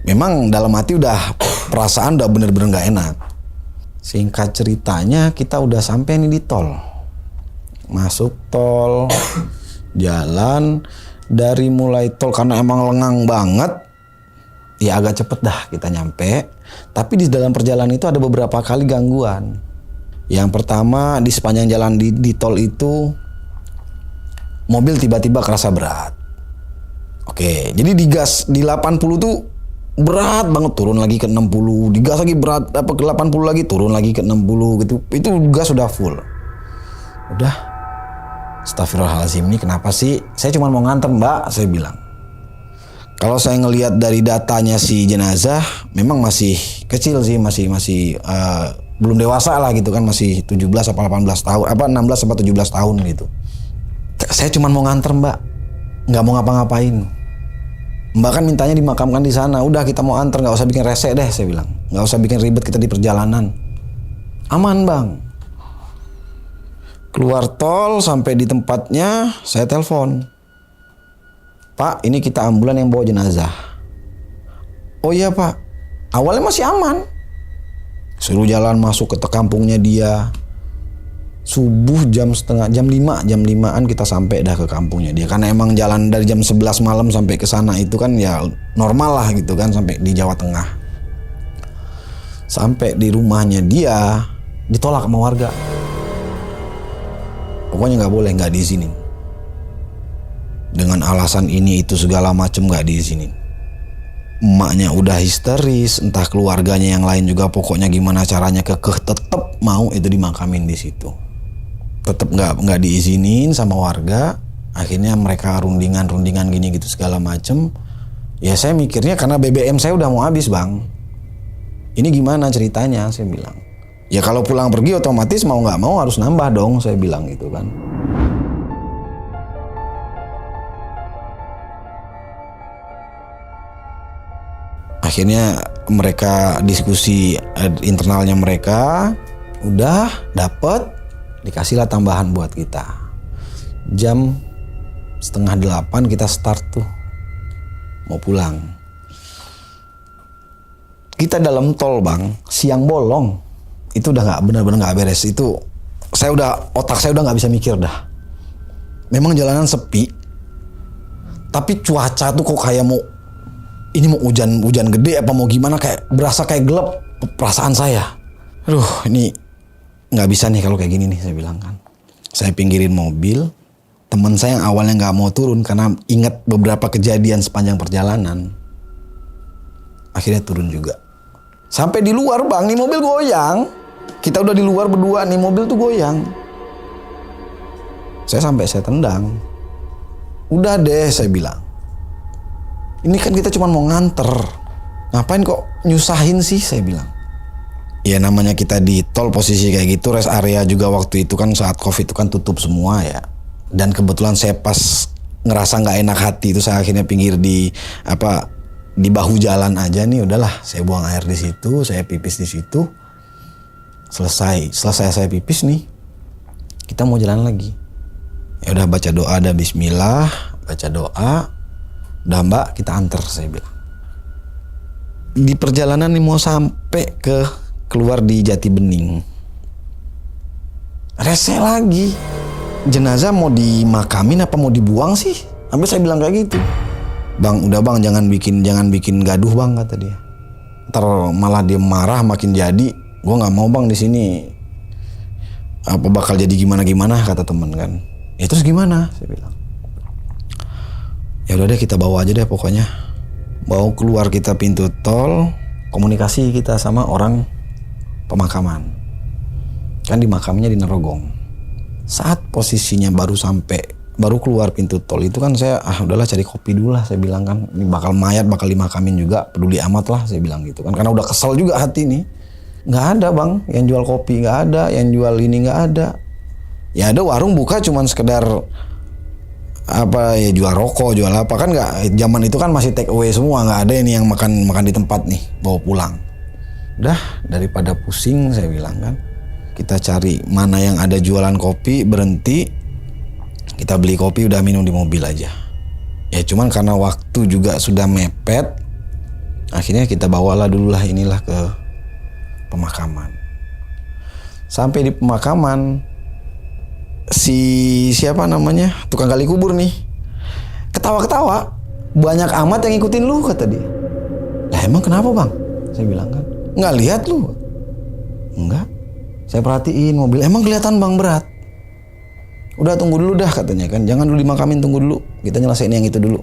Memang dalam hati udah perasaan udah bener-bener gak enak. Singkat ceritanya kita udah sampai nih di tol. Masuk tol, jalan dari mulai tol karena emang lengang banget. Ya agak cepet dah kita nyampe. Tapi di dalam perjalanan itu ada beberapa kali gangguan. Yang pertama di sepanjang jalan di tol itu mobil tiba-tiba kerasa berat. Oke, jadi digas di 80 tuh berat banget, turun lagi ke 60, digas lagi berat, ke 80 lagi, turun lagi ke 60 gitu. Itu gas sudah full. Udah, astagfirullahaladzim, ini kenapa sih? Saya cuma mau nganter mbak, saya bilang. Kalau saya ngelihat dari datanya si jenazah, memang masih kecil sih, masih belum dewasa lah gitu kan, masih 17 apa 18 tahun, 16 apa 17 tahun gitu. Saya cuma mau nganter mbak, nggak mau ngapa-ngapain. Mbak kan mintanya dimakamkan di sana, udah kita mau anter, nggak usah bikin rese deh, saya bilang. Nggak usah bikin ribet kita di perjalanan. Aman bang. Keluar tol sampai di tempatnya, saya telepon. Pak, ini kita ambulan yang bawa jenazah. Oh iya pak, awalnya masih aman. Suruh jalan masuk ke kampungnya dia. Subuh jam 5-an kita sampai dah ke kampungnya dia. Karena emang jalan dari jam 11 malam sampai ke sana itu kan ya normal lah gitu kan, sampai di Jawa Tengah. Sampai di rumahnya dia ditolak sama warga. Pokoknya nggak boleh, nggak diizinin. Dengan alasan ini itu segala macem nggak diizinin. Emaknya udah histeris, entah keluarganya yang lain juga, pokoknya gimana caranya kekeh tetep mau itu dimakamin di situ. Tetep nggak diizinin sama warga. Akhirnya mereka rundingan gini gitu segala macem. Ya saya mikirnya karena BBM saya udah mau habis bang. Ini gimana ceritanya, saya bilang. Ya kalau pulang pergi otomatis mau nggak mau harus nambah dong, saya bilang gitu kan. Akhirnya mereka diskusi internalnya mereka, udah dapet, dikasihlah tambahan buat kita. Jam 7:30 kita start tuh, mau pulang. Kita dalam tol bang, siang bolong, itu udah nggak benar-benar nggak beres. Itu otak saya udah nggak bisa mikir dah. Memang jalanan sepi, tapi cuaca tuh kok kayak mau hujan gede apa mau gimana, kayak berasa kayak gelap perasaan saya. Aduh, ini nggak bisa nih kalau kayak gini nih, saya bilang kan. Saya pinggirin mobil, teman saya yang awalnya nggak mau turun karena ingat beberapa kejadian sepanjang perjalanan, akhirnya turun juga. Sampai di luar bang, nih mobil goyang. Kita udah di luar berdua, nih mobil tuh goyang. Saya tendang. Udah deh, saya bilang. Ini kan kita cuma mau nganter. Ngapain kok nyusahin sih, saya bilang. Ya namanya kita di tol posisi kayak gitu, rest area juga waktu itu kan saat COVID itu kan tutup semua ya. Dan kebetulan saya pas ngerasa nggak enak hati itu, saya akhirnya pinggir di bahu jalan aja nih, udahlah saya buang air di situ, saya pipis di situ. Selesai saya pipis nih, kita mau jalan lagi. Ya udah baca doa, ada bismillah, baca doa. Udah Mbak, kita antar, saya bilang. Di perjalanan nih mau sampai keluar di Jati Bening. Rese lagi. Jenazah mau dimakamin apa mau dibuang sih? Sampai saya bilang kayak gitu. Bang, udah bang, jangan bikin gaduh bang, kata dia. Ntar malah dia marah makin jadi. Gue nggak mau bang di sini. Apa bakal jadi gimana kata temen kan. Ya terus gimana? Saya bilang. Ya udah deh, kita bawa aja deh pokoknya. Bawa keluar kita pintu tol, komunikasi kita sama orang pemakaman. Kan di makamnya di Narogong. Saat posisinya baru keluar pintu tol itu kan saya udahlah cari kopi dulu lah, saya bilang kan. Ini bakal mayat, bakal dimakamin juga, peduli amat lah, saya bilang gitu kan. Karena udah kesel juga hati nih. Nggak ada bang yang jual kopi, nggak ada yang jual ini, nggak ada. Ya ada warung buka cuman sekedar apa ya, jual rokok, jual apa kan. Nggak, zaman itu kan masih take away semua, nggak ada ini yang makan di tempat nih bawa pulang. Udah, daripada pusing, saya bilang kan, kita cari mana yang ada jualan kopi, berhenti, kita beli kopi, udah minum di mobil aja. Ya cuman karena waktu juga sudah mepet, akhirnya kita bawalah dululah inilah ke pemakaman. Sampai di pemakaman, siapa namanya, tukang gali kubur nih, ketawa-ketawa, banyak amat yang ngikutin lu, kata dia. Lah emang kenapa bang? Saya bilang kan, nggak lihat lu? Enggak. Saya perhatiin mobil, emang kelihatan bang berat. Udah tunggu dulu dah, katanya kan, jangan dulu dimakamin, tunggu dulu, kita nyelesain yang itu dulu.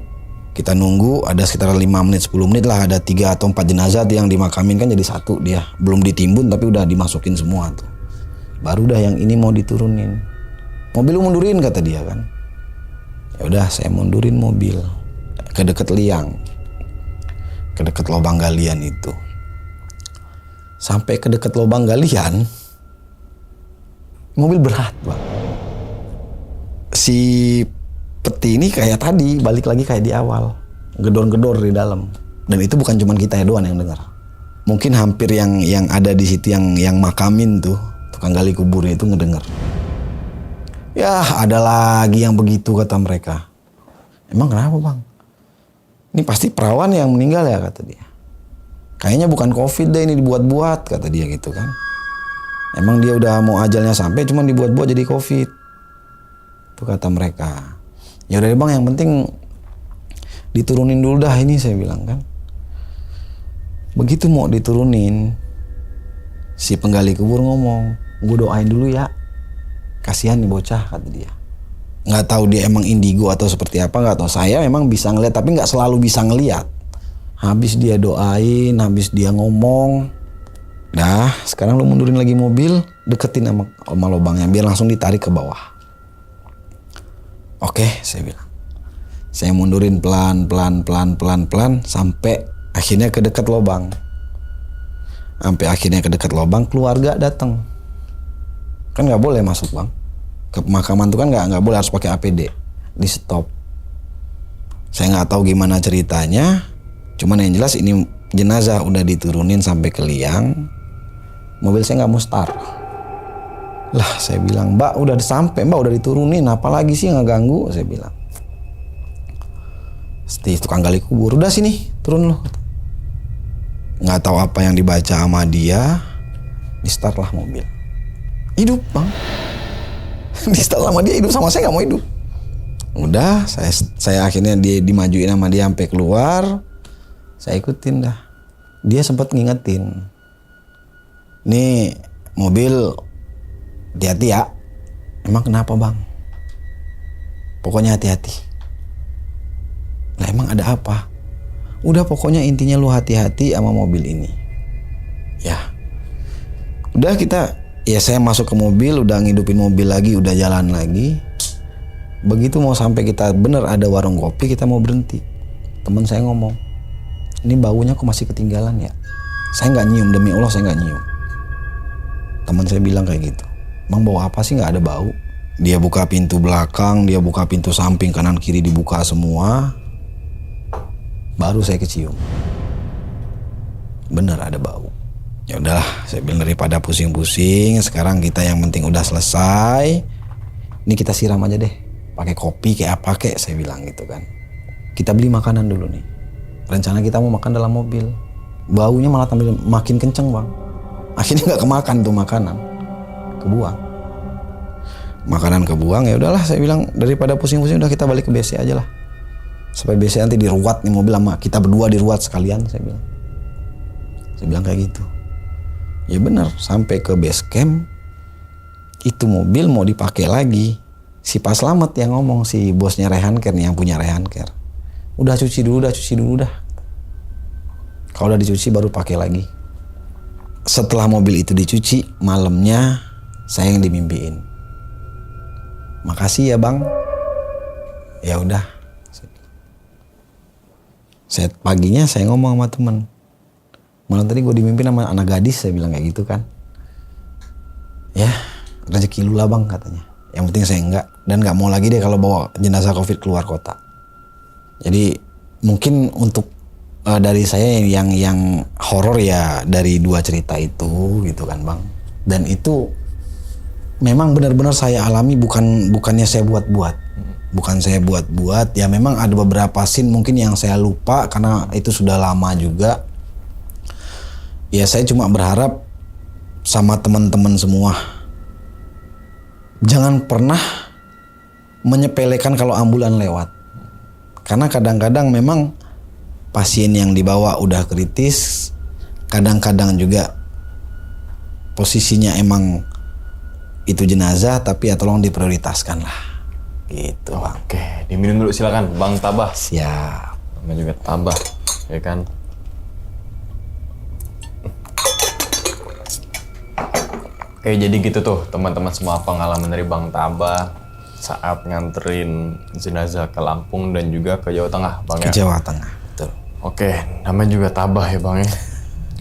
Kita nunggu, ada sekitar 5 menit 10 menit lah, ada 3 atau 4 jenazah yang dimakamin kan, jadi satu dia. Belum ditimbun tapi udah dimasukin semua tuh. Baru dah yang ini mau diturunin. Mobil lu mundurin, kata dia kan. Ya udah, saya mundurin mobil ke deket liang, ke deket lubang galian itu. Sampai ke deket lubang galian, mobil berat bang. Si peti ini kayak tadi, balik lagi kayak di awal, gedor-gedor di dalam. Dan itu bukan cuma kita ya doang yang dengar. Mungkin hampir yang ada di situ yang makamin tuh, tukang gali kuburnya itu ngedenger. Ya ada lagi yang begitu, kata mereka. Emang kenapa bang? Ini pasti perawan yang meninggal ya, kata dia. Kayaknya bukan COVID deh, ini dibuat-buat, kata dia gitu kan. Emang dia udah mau ajalnya sampai, cuman dibuat-buat jadi COVID. Itu kata mereka. Ya udah bang, yang penting diturunin dulu dah ini, saya bilang kan. Begitu mau diturunin, si penggali kubur ngomong, gue doain dulu ya. Kasihan nih bocah, kata dia. Nggak tahu dia emang indigo atau seperti apa, nggak tahu. Saya memang bisa ngeliat, tapi nggak selalu bisa ngeliat. Habis dia doain, habis dia ngomong, dah sekarang lu mundurin lagi mobil, deketin sama lubangnya biar langsung ditarik ke bawah. Oke, saya bilang. Saya mundurin pelan sampai akhirnya ke dekat lubang. Sampai akhirnya ke dekat lubang, keluarga datang. Kan nggak boleh masuk bang. Ke pemakaman tuh kan nggak boleh, harus pakai APD. Di stop. Saya nggak tahu gimana ceritanya. Cuman yang jelas ini jenazah udah diturunin sampai ke liang. Mobil saya nggak mau start. Lah saya bilang, mbak udah sampai, mbak udah diturunin, apalagi sih nggak ganggu, saya bilang. Steve tukang gali kubur, udah sini turun loh. Nggak tahu apa yang dibaca sama dia, di start lah mobil. Hidup bang. Di start sama dia hidup, sama saya nggak mau hidup. Udah, saya akhirnya dia dimajuin sama dia sampai keluar. Saya ikutin dah. Dia sempat ngingetin, nih mobil hati-hati ya. Emang kenapa bang? Pokoknya hati-hati. Lah emang ada apa? Udah pokoknya intinya lu hati-hati sama mobil ini. Ya. Udah saya masuk ke mobil, udah ngidupin mobil lagi, udah jalan lagi. Begitu mau sampai kita bener ada warung kopi, kita mau berhenti. Temen saya ngomong, ini baunya kok masih ketinggalan ya? Saya nggak nyium, demi Allah saya nggak nyium. Teman saya bilang kayak gitu. Bang bau apa sih? Nggak ada bau. Dia buka pintu belakang, dia buka pintu samping, kanan kiri dibuka semua. Baru saya kecium. Bener ada bau. Ya udahlah, saya bilang daripada pusing-pusing, sekarang kita yang penting udah selesai. Ini kita siram aja deh pakai kopi kayak apa kayak, saya bilang gitu kan. Kita beli makanan dulu nih. Rencana kita mau makan dalam mobil. Baunya malah tambah makin kenceng bang. Akhirnya nggak kemakan tuh makanan, kebuang. Makanan kebuang, ya udahlah saya bilang daripada pusing-pusing udah kita balik ke BC aja lah. Supaya BC nanti diruat nih mobil sama kita berdua diruat sekalian, saya bilang. Saya bilang kayak gitu. Ya benar, sampai ke base camp itu mobil mau dipakai lagi. Si Pak Slamet yang ngomong, si bosnya Rehan Care nih, yang punya Rehan Care. Udah cuci dulu dah. Kalau udah dicuci baru pakai lagi. Setelah mobil itu dicuci, malamnya saya yang dimimpiin. Makasih ya bang. Ya udah. Paginya saya ngomong sama teman. Malam tadi gue dimimpin sama anak gadis, saya bilang kayak gitu kan. Ya rezeki lu lah bang katanya. Yang penting saya enggak, dan nggak mau lagi deh kalau bawa jenazah COVID keluar kota. Jadi mungkin untuk dari saya yang horor ya dari 2 cerita itu gitu kan bang. Dan itu memang benar-benar saya alami, bukannya saya buat-buat. Bukan saya buat-buat, ya memang ada beberapa scene mungkin yang saya lupa karena itu sudah lama juga. Ya saya cuma berharap sama teman-teman semua, jangan pernah menyepelekan kalau ambulan lewat. Karena kadang-kadang memang pasien yang dibawa udah kritis, kadang-kadang juga posisinya emang itu jenazah, tapi ya tolong diprioritaskan lah. Gitu bang. Oke, diminum dulu silakan Bang Tabah. Siap. Namanya juga Tabah, ya kan? Oke, jadi gitu tuh teman-teman semua pengalaman dari Bang Tabah saat nganterin jenazah ke Lampung dan juga ke Jawa Tengah, Bang Ke ya. Jawa Tengah, betul. Oke, namanya juga Tabah ya Bang ya.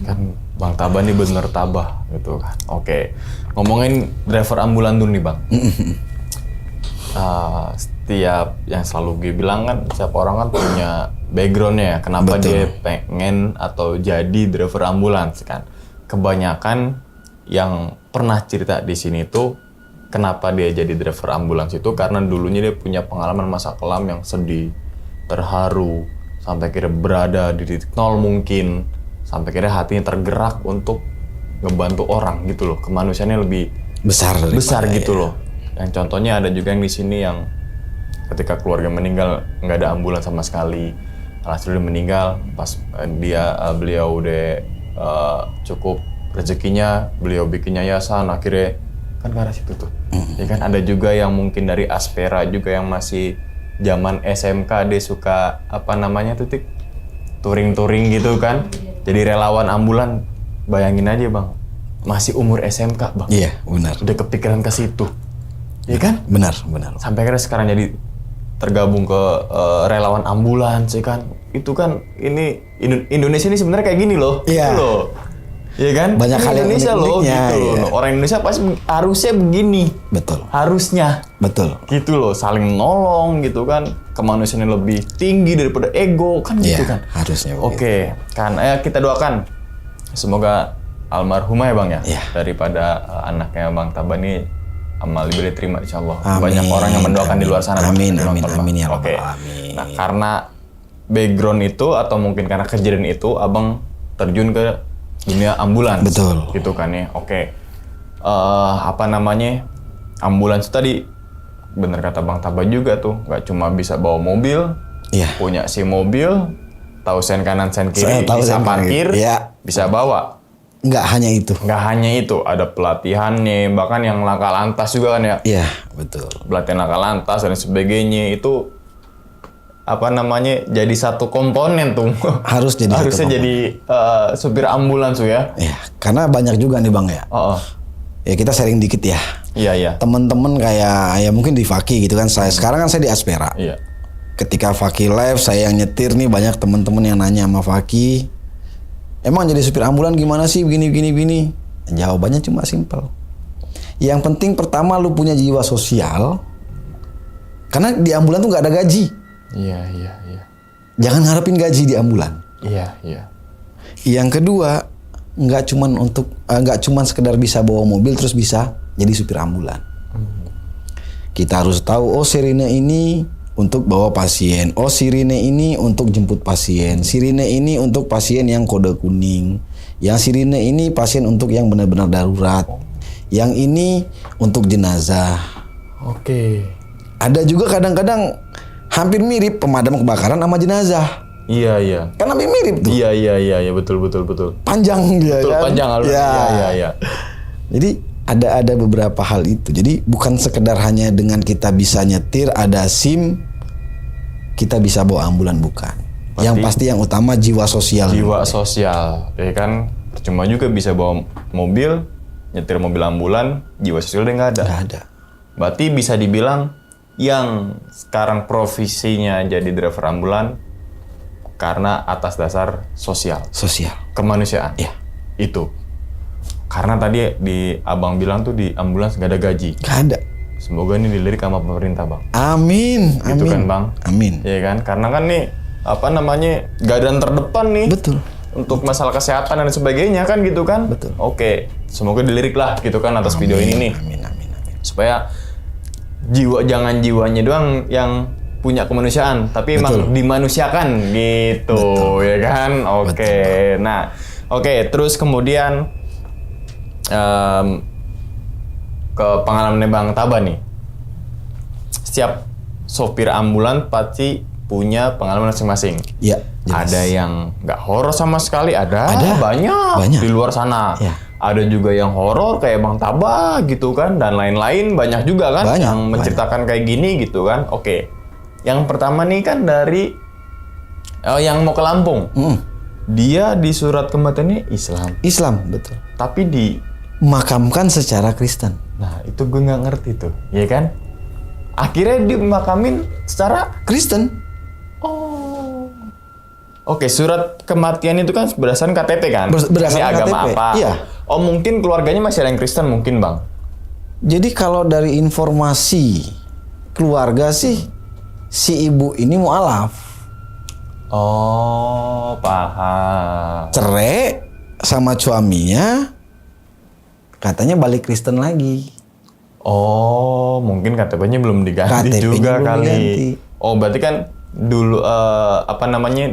Kan Bang Tabah ini bener Tabah gitu kan. Oke, ngomongin driver ambulan dulu nih Bang. Setiap yang selalu gue bilang kan, setiap orang kan punya backgroundnya ya. Kenapa Betul. dia pengen atau jadi driver ambulans kan. Kebanyakan yang pernah cerita di sini tuh kenapa dia jadi driver ambulans itu karena dulunya dia punya pengalaman masa kelam yang sedih, terharu, sampai kira berada di titik nol mungkin, sampai kira hatinya tergerak untuk ngebantu orang gitu loh, kemanusiaannya lebih Besar gitu loh. Yang contohnya ada juga yang di sini yang ketika keluarga meninggal nggak ada ambulans sama sekali, alhasil dia meninggal pas beliau udah cukup rezekinya, beliau bikin yayasan, akhirnya kan ke arah situ tuh. Ya kan ada juga yang mungkin dari Aspera juga yang masih zaman SMK dia suka apa namanya tuh Tik, touring gitu kan, jadi relawan ambulan. Bayangin aja bang, masih umur SMK bang. Iya benar. Udah kepikiran ke situ, ya kan? Benar. Sampai akhirnya sekarang jadi tergabung ke relawan ambulans, ya kan? Itu kan ini Indonesia ini sebenarnya kayak gini loh, Iya. gitu loh. Iya kan? Banyak Ini hal yang Indonesia loh, unik-uniknya, gitu loh. iya. Orang Indonesia pasti harusnya begini. Betul. Harusnya. Betul. Gitu loh, saling nolong gitu kan. Kemanusiaannya lebih tinggi daripada ego kan gitu Iya, kan. harusnya begitu. Oke, kan kita doakan semoga almarhumah ya Bang ya. Iya. Daripada anaknya Bang Tabah ini amal ibadah terima insyaallah. Amin, Banyak orang yang mendoakan di luar sana. Bang, amin, yang amin, nonton, Bang. amin ya Oke. Rabbal alamin. Nah, karena background itu atau mungkin karena kejadian itu Abang terjun ke dunia ambulans. Betul. Gitu kan ya. Oke. Apa namanya? Ambulans itu tadi bener kata Bang Tabah juga tuh, nggak cuma bisa bawa mobil, Iya. punya si mobil, tahu sen kanan sen kiri, Saya tahu bisa sen kanan parkir, kiri. Iya. bisa bawa. Nggak hanya itu. Nggak hanya itu, ada pelatihannya, bahkan yang laka lantas juga kan ya. Iya betul. Pelatihan laka lantas dan sebagainya itu apa namanya jadi satu komponen tuh. Harus jadi satu Harusnya komponen. jadi supir ambulans tuh ya. Iya. Karena banyak juga nih bang ya. Oh, Ya kita sharing dikit ya. iya. Teman-teman kayak ya mungkin di Faki gitu kan. Saya sekarang kan saya di Aspera. Iya. Ketika Faki live saya yang nyetir nih, banyak teman-teman yang nanya sama Faki, emang jadi supir ambulan gimana sih begini. Jawabannya cuma simpel. Yang penting pertama lu punya jiwa sosial. Karena di ambulan tuh nggak ada gaji. Iya. Jangan ngarepin gaji di ambulan. Iya. Yang kedua, nggak cuman sekedar bisa bawa mobil terus bisa jadi supir ambulan. Kita harus tahu, oh sirine ini untuk bawa pasien. Oh sirine ini untuk jemput pasien. Sirine ini untuk pasien yang kode kuning. Yang sirine ini pasien untuk yang benar-benar darurat. Yang ini untuk jenazah. Oke. Ada juga kadang-kadang hampir mirip pemadam kebakaran sama jenazah. Iya. Kan hampir mirip tuh. Iya, betul. Panjang dia Betul, kan. panjang alurnya. Iya. Jadi ada beberapa hal itu. Jadi bukan sekedar hanya dengan kita bisa nyetir, ada SIM, kita bisa bawa ambulan, bukan. Yang pasti yang utama jiwa sosial. Jiwa sosial, ya kan? Percuma juga bisa bawa mobil, nyetir mobil ambulan, jiwa sosial udah nggak ada. Nggak ada. Berarti bisa dibilang yang sekarang profesinya jadi driver ambulan karena atas dasar sosial, kemanusiaan. Ya. Itu. Karena tadi di abang bilang tuh di ambulans nggak ada gaji. Nggak ada. Semoga ini dilirik sama pemerintah, bang. Amin. Gitu kan, bang. Amin. Iya kan? Karena kan nih garda terdepan nih. Betul. Untuk masalah kesehatan dan sebagainya kan gitu kan. Betul. Oke, semoga dilirik lah gitu kan atas video ini nih. Amin. Supaya jangan jiwanya doang yang punya kemanusiaan, tapi emang dimanusiakan gitu. Betul. Ya kan? Oke. Betul. Nah, terus kemudian ke pengalaman Bang Taba nih. Setiap sopir ambulan pasti punya pengalaman masing-masing. Iya. Ada yang nggak horor sama sekali, ada banyak di luar sana. Ya. Ada juga yang horor kayak Bang Taba gitu kan, dan lain-lain banyak juga kan yang menceritakan kayak gini gitu kan. Oke. Yang pertama nih kan dari yang mau ke Lampung. Dia di surat kematiannya Islam. Islam, betul. Tapi dimakamkan secara Kristen. Nah, itu gue nggak ngerti tuh, ya kan? Akhirnya dimakamin secara Kristen. Oh. Oke, surat kematian itu kan berdasarkan KTP kan? Berdasarkan ini agama KTP, apa? iya. Oh, mungkin keluarganya masih ada yang Kristen mungkin, Bang. Jadi kalau dari informasi keluarga sih, si ibu ini mualaf. Oh, paham. Cerai sama suaminya, katanya balik Kristen lagi. Oh, mungkin KTP-nya belum diganti KTP-nya juga belum kali. diganti. Oh, berarti kan dulu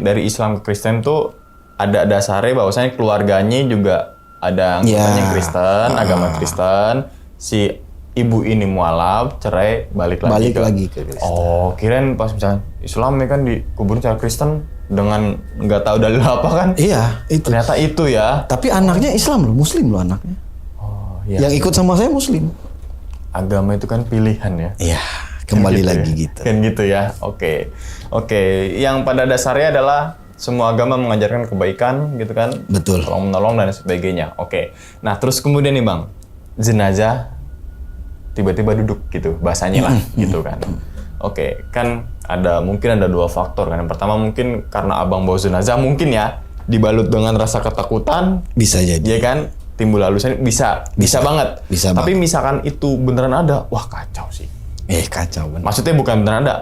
dari Islam ke Kristen tuh ada dasarnya bahwasanya keluarganya juga ada anggotanya Kristen, agama Kristen. Si ibu ini mualaf, cerai, balik lagi ke Kristen. Oh, kirain pas misalnya Islam ya kan dikuburin secara Kristen dengan nggak tahu dalil apa kan? Iya, itu. Ternyata itu ya. Tapi anaknya Islam loh, Muslim loh anaknya. Oh, iya. Yang ikut sama saya Muslim. Agama itu kan pilihan ya. Iya, kembali gitu lagi ya. gitu. Kan gitu ya. Oke. Yang pada dasarnya adalah semua agama mengajarkan kebaikan gitu kan. Betul. Tolong menolong dan sebagainya. Oke. Nah, terus kemudian nih, Bang. Jenazah tiba-tiba duduk gitu, bahasanya lah gitu kan. Oke, kan mungkin ada dua faktor kan. Yang pertama mungkin karena Abang bawa jenazah mungkin ya dibalut dengan rasa ketakutan. Bisa jadi. Iya kan? Timbul halusinasi bisa banget. Bisa Tapi banget. misalkan itu beneran ada, wah kacau sih. Kacau bener. Maksudnya bukan beneran ada,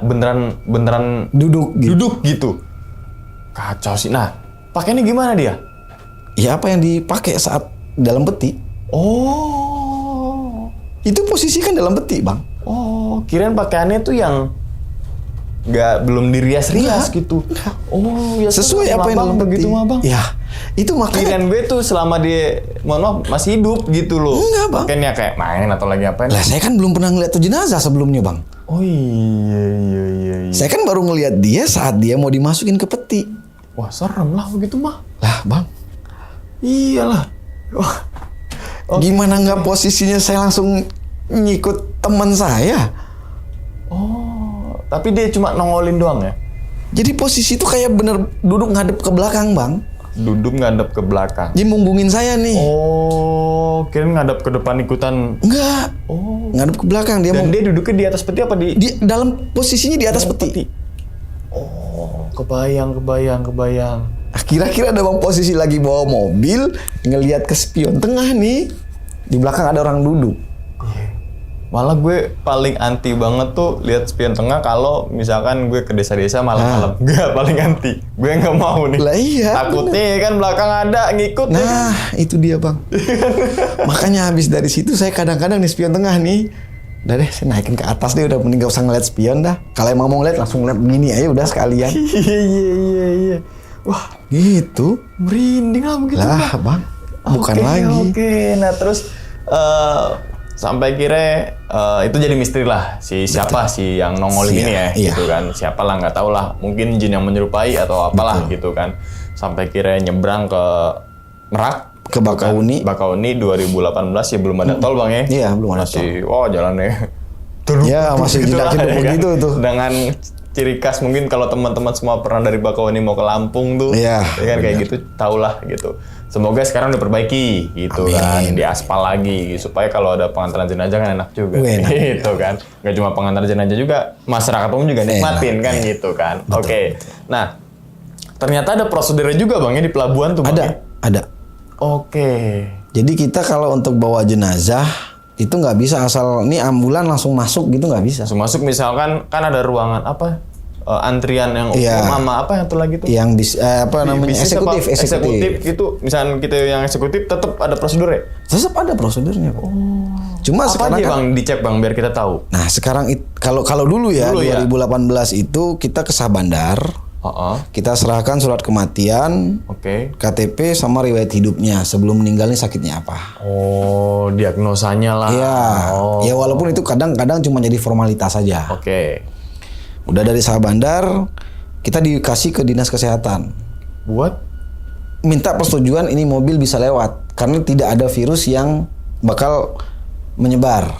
beneran Duduk gitu. duduk gitu. Kacau sih. Nah, pakainya gimana dia? Ya apa yang dipakai saat dalam peti? Oh. Itu posisi kan dalam peti, Bang. Oh, kirain pakaiannya tuh yang belum dirias-rias gitu. Oh, ya Sesuai apa yang dalam peti. begitu mah, Bang. Ya, itu makanya. Kirain gue tuh selama dia, mohon maaf, masih hidup gitu loh. Enggak, Bang. Pakaiannya kayak main atau lagi apa? Lah saya kan belum pernah ngeliat tuh jenazah sebelumnya, Bang. Oh iya. Saya kan baru ngeliat dia saat dia mau dimasukin ke peti. Wah, serem lah begitu mah. Lah, Bang. Iyalah. Wah. Gimana nggak posisinya saya langsung ngikut teman saya? Oh, tapi dia cuma nongolin doang ya? Jadi posisi itu kayak bener duduk ngadep ke belakang, Bang. Duduk ngadep ke belakang. Dia munggungin saya nih. Oh, kirain ngadep ke depan ikutan. Enggak. Oh. Ngadep ke belakang dia Dan mau. dia duduknya di atas peti apa di? Di dalam posisinya di atas peti. Oh, kebayang. Kira-kira ada Bang posisi lagi bawa mobil, ngelihat ke spion tengah nih. Di belakang ada orang duduk. Malah gue paling anti banget tuh lihat spion tengah kalau misalkan gue ke desa-desa malam-malam. Gue paling anti. Gue nggak mau nih. Lah iya. Takutnya kan belakang ada ngikut. Nah, itu dia, Bang. Makanya habis dari situ saya kadang-kadang di spion tengah nih Udah deh, saya naikin ke atas deh, udah mending gak usah ngeliat spion dah. Kalau emang mau ngeliat langsung ngeliat begini aja udah sekalian. Iya. Wah, Gitu. merinding lah begitu. Lah bang, bukan Oke, lagi. Oke, nah terus sampai kira itu jadi misteri lah siapa sih yang nongolin ini ya, Iya. gitu kan? Siapa lah nggak tahu lah, mungkin jin yang menyerupai atau apalah gitu kan. Sampai kira nyebrang ke Merak. Ke Bakauni. Bakauni 2018 ya belum ada tol bang ya? Iya, belum ada masih, wah jalannya. Ya masih Gitu lah, jedak-jeduk ya kan? begitu tuh. Dengan ciri khas mungkin kalau teman-teman semua pernah dari Bakauni mau ke Lampung tuh, Iya, ya kan kayak gitu, tahulah gitu. Semoga sekarang diperbaiki gitu kan, diaspal lagi supaya kalau ada pengantaran jenazah kan enak juga, Enak. gitu kan. Gak cuma pengantaran jenazah juga, masyarakat umum juga nikmatin kan gitu kan. Oke, nah ternyata ada prosedurnya juga bang ya di pelabuhan tuh bang. ya? Ada. Oke. Jadi kita kalau untuk bawa jenazah itu nggak bisa asal ini ambulan langsung masuk gitu nggak bisa. Langsung masuk misalkan kan ada ruangan apa antrian yang Iya. apa yang satu lagi tuh Yang namanya bisnis eksekutif, apa? Eksekutif gitu misalkan kita yang eksekutif tetap ada prosedur ya. Tetap ada prosedurnya. Pak. Cuma Apa sekarang aja bang dicek bang biar kita tahu. Nah sekarang kalau dulu ya Dulu ya. 2018 itu kita ke Sabandar, kita serahkan surat kematian, Oke. KTP sama riwayat hidupnya sebelum meninggalnya sakitnya apa. Oh diagnosanya lah. Iya. Oh. Ya walaupun itu kadang-kadang cuma jadi formalitas saja. Oke. Udah dari Sabandar kita dikasih ke dinas kesehatan. Buat Minta persetujuan ini mobil bisa lewat karena tidak ada virus yang bakal menyebar.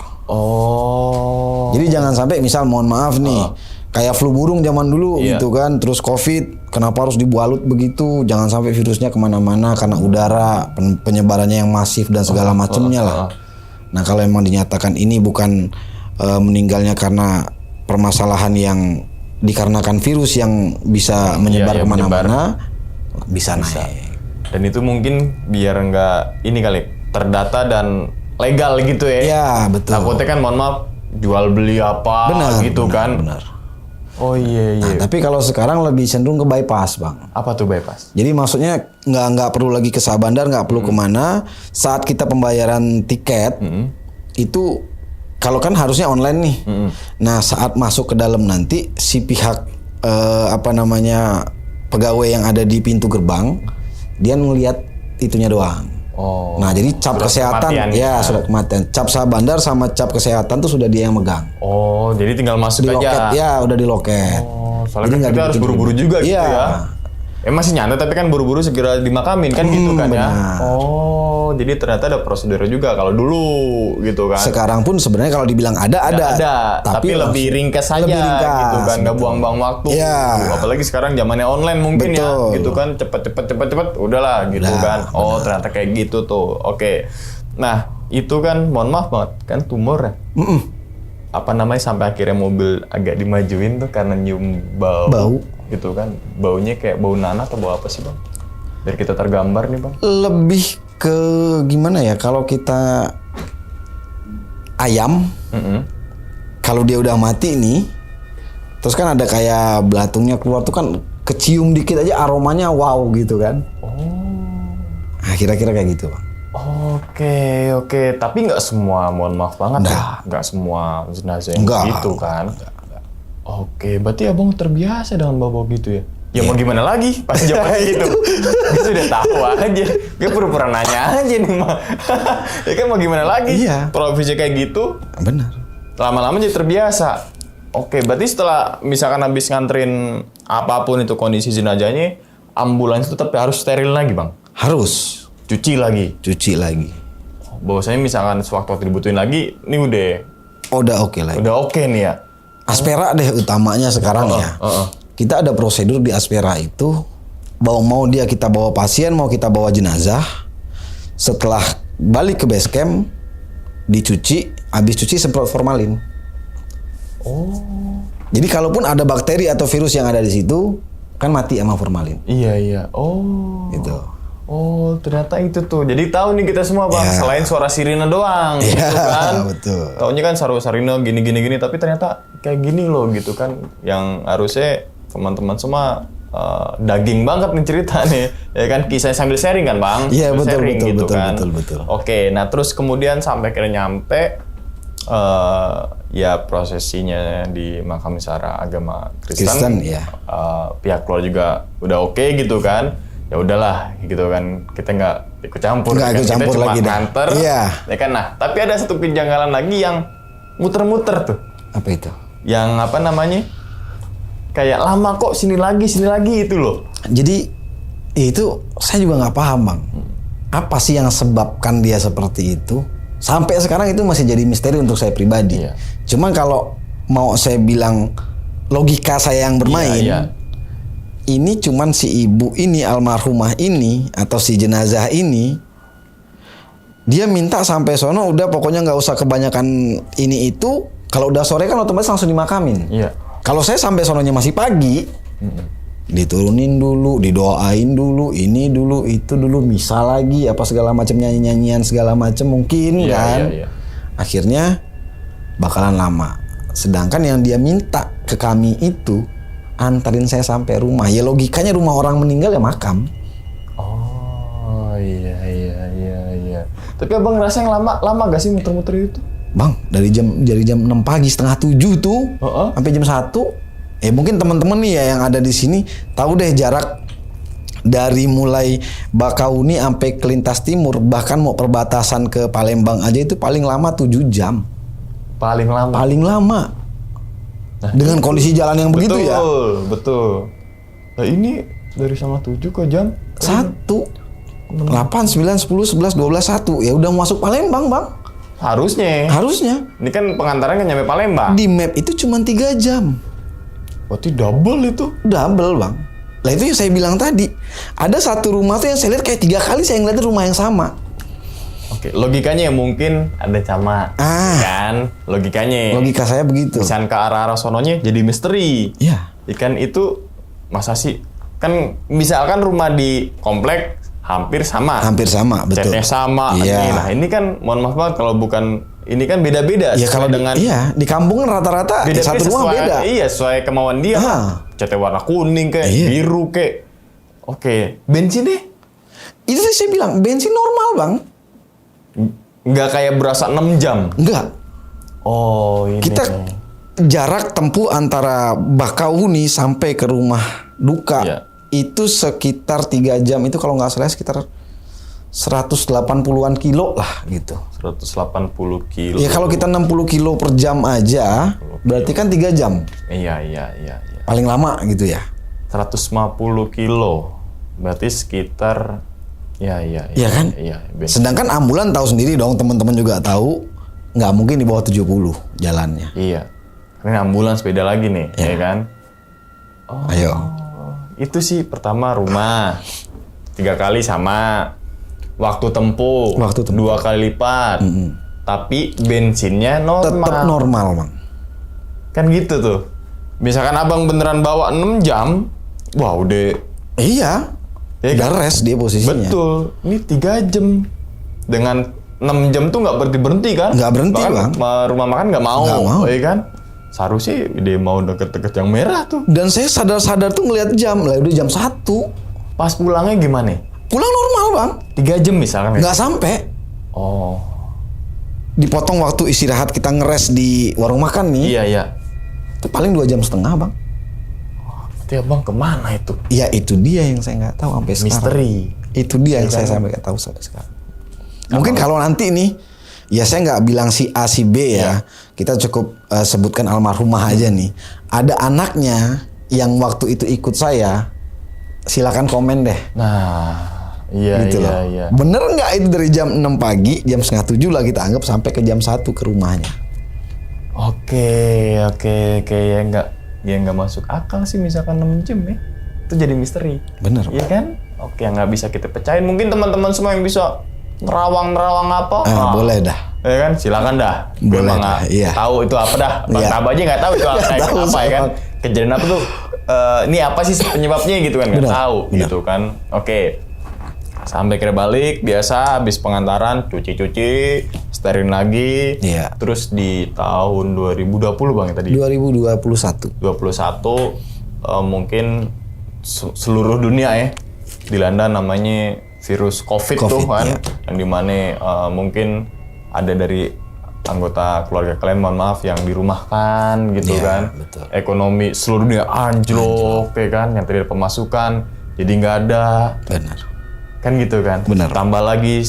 oh. Jadi jangan sampai misal mohon maaf nih kayak flu burung zaman dulu Iya. gitu kan, terus COVID kenapa harus dibalut begitu? Jangan sampai virusnya kemana-mana karena udara penyebarannya yang masif dan segala macamnya lah. Nah kalau emang dinyatakan ini bukan meninggalnya karena permasalahan yang dikarenakan virus yang bisa menyebar iya, kemana-mana, bisa naik. Dan itu mungkin biar nggak ini kali terdata dan legal gitu ya. Iya betul. Takutnya kan mohon maaf jual beli apa gitu kan. Benar. Oh iya. Nah, tapi kalau sekarang lebih cenderung ke bypass bang. Apa tuh bypass? Jadi maksudnya nggak perlu lagi ke Sabandar, nggak perlu kemana. Saat kita pembayaran tiket itu kalau kan harusnya online nih. Nah saat masuk ke dalam nanti si pihak pegawai yang ada di pintu gerbang dia ngelihat itunya doang. Oh. Nah jadi cap Surat kesehatan kematian ya ya. surat kematian. Cap Sabandar sama cap kesehatan tuh sudah dia yang megang. Oh, jadi tinggal masuk Di loket aja. ya udah di loket. Oh, Jadi soalnya kan nggak kita harus dibikin buru-buru dulu. juga gitu Iya. ya. Masih nyantai tapi kan buru-buru segera dimakamin kan gitu kan ya. benar. Oh, jadi ternyata ada prosedur juga kalau dulu gitu kan. Sekarang pun sebenarnya kalau dibilang ada, Tapi lebih ringkas saja lebih ringkas, gitu kan, nggak betul. buang-buang waktu. Iya. Apalagi sekarang zamannya online mungkin Betul. ya, gitu kan, cepet, udahlah gitu Udah, kan. Oh ternyata kayak gitu tuh. Oke. Nah itu kan, mohon maaf banget, kan tumor ya. Apa namanya sampai akhirnya mobil agak dimajuin tuh karena nyium bau. Gitu kan, baunya kayak bau nanah atau bau apa sih bang? Biar kita tergambar nih bang. Lebih ke gimana ya kalau kita ayam kalau dia udah mati nih terus kan ada kayak belatungnya keluar tuh kan kecium dikit aja aromanya wow gitu kan. Nah, kira-kira kayak gitu bang. Oke. Tapi nggak semua, mohon maaf banget ya, nggak semua jenazah yang Enggak. gitu kan. Oke, berarti abang terbiasa dengan bau-bau gitu ya? Ya mau gimana lagi pas jawabannya gitu. Gue sudah tahu aja. Gue pura-pura nanya aja nih mah. Ya kan mau gimana lagi? Iya. Profesi kayak gitu, Benar. lama-lama jadi terbiasa. Oke, berarti setelah misalkan habis nganterin apapun itu kondisi jenazahnya, ambulans itu tetap harus steril lagi bang? Harus Cuci lagi? cuci lagi. Bahwasanya misalkan sewaktu-waktu dibutuhin lagi, ini Udah oke lagi. udah oke nih ya. Aspera deh utamanya sekarang ya. Kita ada prosedur di Aspera itu mau dia kita bawa pasien, mau kita bawa jenazah. Setelah balik ke base camp dicuci, habis cuci semprot formalin. Jadi kalaupun ada bakteri atau virus yang ada di situ kan mati sama formalin. Iya. Gitu. Oh, ternyata itu tuh. Jadi tahu nih kita semua bang, Ya. selain suara sirine doang, Iya, gitu kan. betul. Taunya kan sirine gini, tapi ternyata kayak gini loh gitu kan. Yang harusnya teman-teman semua daging banget nih cerita nih, ya kan kisah sambil sharing kan bang? Iya, Sambil betul, sharing betul, gitu betul, kan. betul. Oke, nah terus kemudian sampai kira nyampe Ya prosesinya di makam secara agama Kristen, Kristen, ya. Pihak keluarga juga udah oke gitu kan. Ya udahlah gitu kan, kita nggak ikut campur. Nggak kan? ikut campur kita cuma lagi dah. nganter, Iya. ya kan. Nah, tapi ada satu kejanggalan lagi yang muter-muter tuh, Apa itu? yang apa namanya? Kayak lama kok sini lagi itu loh. Jadi itu saya juga nggak paham bang. Apa sih yang sebabkan dia seperti itu? Sampai sekarang itu masih jadi misteri untuk saya pribadi. Iya. Cuma kalau mau saya bilang logika saya yang bermain, Iya. ini cuman si ibu ini, almarhumah ini atau si jenazah ini, dia minta sampai sono udah pokoknya nggak usah kebanyakan ini itu. Kalau udah sore kan otomatis langsung dimakamin. Iya. Kalau saya sampai sononya masih pagi, diturunin dulu, didoain dulu, ini dulu, itu dulu, misa lagi, apa segala macam, nyanyi-nyanyian segala macam mungkin Iya, kan. iya. Akhirnya bakalan lama. Sedangkan yang dia minta ke kami itu antarin saya sampai rumah. Ya logikanya rumah orang meninggal ya makam. Oh iya. Tapi abang ngerasa yang lama gak sih muter-muter itu? Bang, dari jam 6 pagi, setengah 7 tuh, sampai jam 1. Mungkin teman-teman nih ya yang ada di sini tahu deh jarak dari mulai Bakauni sampai ke Lintas Timur, bahkan mau perbatasan ke Palembang aja itu paling lama 7 jam. Paling lama. Paling lama. Nah, dengan kondisi jalan yang begitu ya. Betul. Nah ini dari sama 7 ke jam 1, 8, 9, 10, 11, 12, 1. Ya udah masuk Palembang, Bang. Harusnya. Ini kan pengantaran kan nyampe Palembang. Di map itu cuma 3 jam. Berarti double itu. Double, Bang. Lah itu yang saya bilang tadi. Ada satu rumah tuh yang saya lihat kayak 3 kali saya ngeliat rumah yang sama. Oke, logikanya ya mungkin ada camat. Kan? Logikanya. Logika saya begitu. Misalkan ke arah-arah sononya jadi misteri. Iya. Ikan itu masa sih? Kan misalkan rumah di komplek hampir sama. Hampir sama, betul. Catnya sama. Iya. Nah ini kan mohon maaf banget kalau bukan, ini kan beda-beda. Ya kalau dengan di kampung rata-rata beda satu rumah beda. Iya, sesuai kemauan dia. Catnya warna kuning kayak biru kayak. Oke, bensin deh. Itu saya bilang bensin normal, Bang. Nggak kayak berasa 6 jam. Enggak. Oh, ini. Kita jarak tempuh antara Bakauni sampai ke rumah duka itu sekitar 3 jam, itu kalau nggak salah sekitar 180-an kilo lah gitu. 180 kilo. Ya kalau kita 60 kilo per jam aja, berarti kan 3 jam. Iya. Paling lama gitu ya. 150 kilo. Berarti sekitar Iya kan? Iya. Sedangkan ambulan tahu sendiri dong, teman-teman juga tahu nggak mungkin di bawah 70 jalannya. Iya. Ini ambulans beda lagi nih, ya kan? Oh. Ayo. Itu sih pertama rumah. 3 kali sama. Waktu tempuh 2 kali lipat. Tapi bensinnya normal. Tetap normal, Bang. Kan gitu tuh. Misalkan abang beneran bawa 6 jam, wah udah. Iya. Udah rest dia posisinya. Betul. Ini 3 jam. Dengan 6 jam tuh nggak berhenti kan? Nggak berhenti, Bang. Rumah makan nggak mau. Nggak mau. Ya kan? Seharusnya dia mau deket-deket yang merah tuh. Dan saya sadar-sadar tuh ngelihat jam. Lah udah jam 1. Pas pulangnya gimana? Pulang normal, Bang. 3 jam misalkan. Nggak sampai. Oh. Dipotong waktu istirahat kita ngeres di warung makan nih. Iya. Itu paling 2,5 jam, Bang. Berarti abang kemana itu? Ya itu dia yang saya nggak tahu sampai sekarang. Misteri. Itu dia yang saya sampai nggak tahu sampai sekarang. Mungkin kalau nanti nih, ya saya nggak bilang si A si B ya. Kita cukup sebutkan almarhumah aja nih. Ada anaknya yang waktu itu ikut saya, silakan komen deh. Nah, iya. Bener nggak itu dari jam 6 pagi, jam setengah 7 lah kita anggap sampai ke jam 1 ke rumahnya. Oke, ya nggak masuk akal sih misalkan 6 jam ya. Itu jadi misteri. Bener. Iya kan? Oke, nggak bisa kita pecahin. Mungkin teman-teman semua yang bisa nerawang apa? Boleh dah. Ya kan? Silakan dah. Boleh Gue dah, nggak tahu itu apa dah. Bang Taba aja nggak tahu itu apa, ya kan? Kejadian apa tuh? Ini apa sih penyebabnya gitu kan? Nggak tahu gitu kan? Oke. Sampai kira balik, biasa habis pengantaran, cuci, sterilin lagi. Iya. Terus di tahun 2020 Bang ya tadi? 2021. 21 mungkin seluruh dunia ya dilanda namanya virus COVID tuh kan. Iya. Yang dimana mungkin ada dari anggota keluarga kalian, mohon maaf, yang dirumahkan gitu Iya, kan. betul. Ekonomi seluruh dunia anjlok ya kan, yang tadi ada pemasukan jadi nggak ada. Benar. Kan gitu kan. Benar. Tambah lagi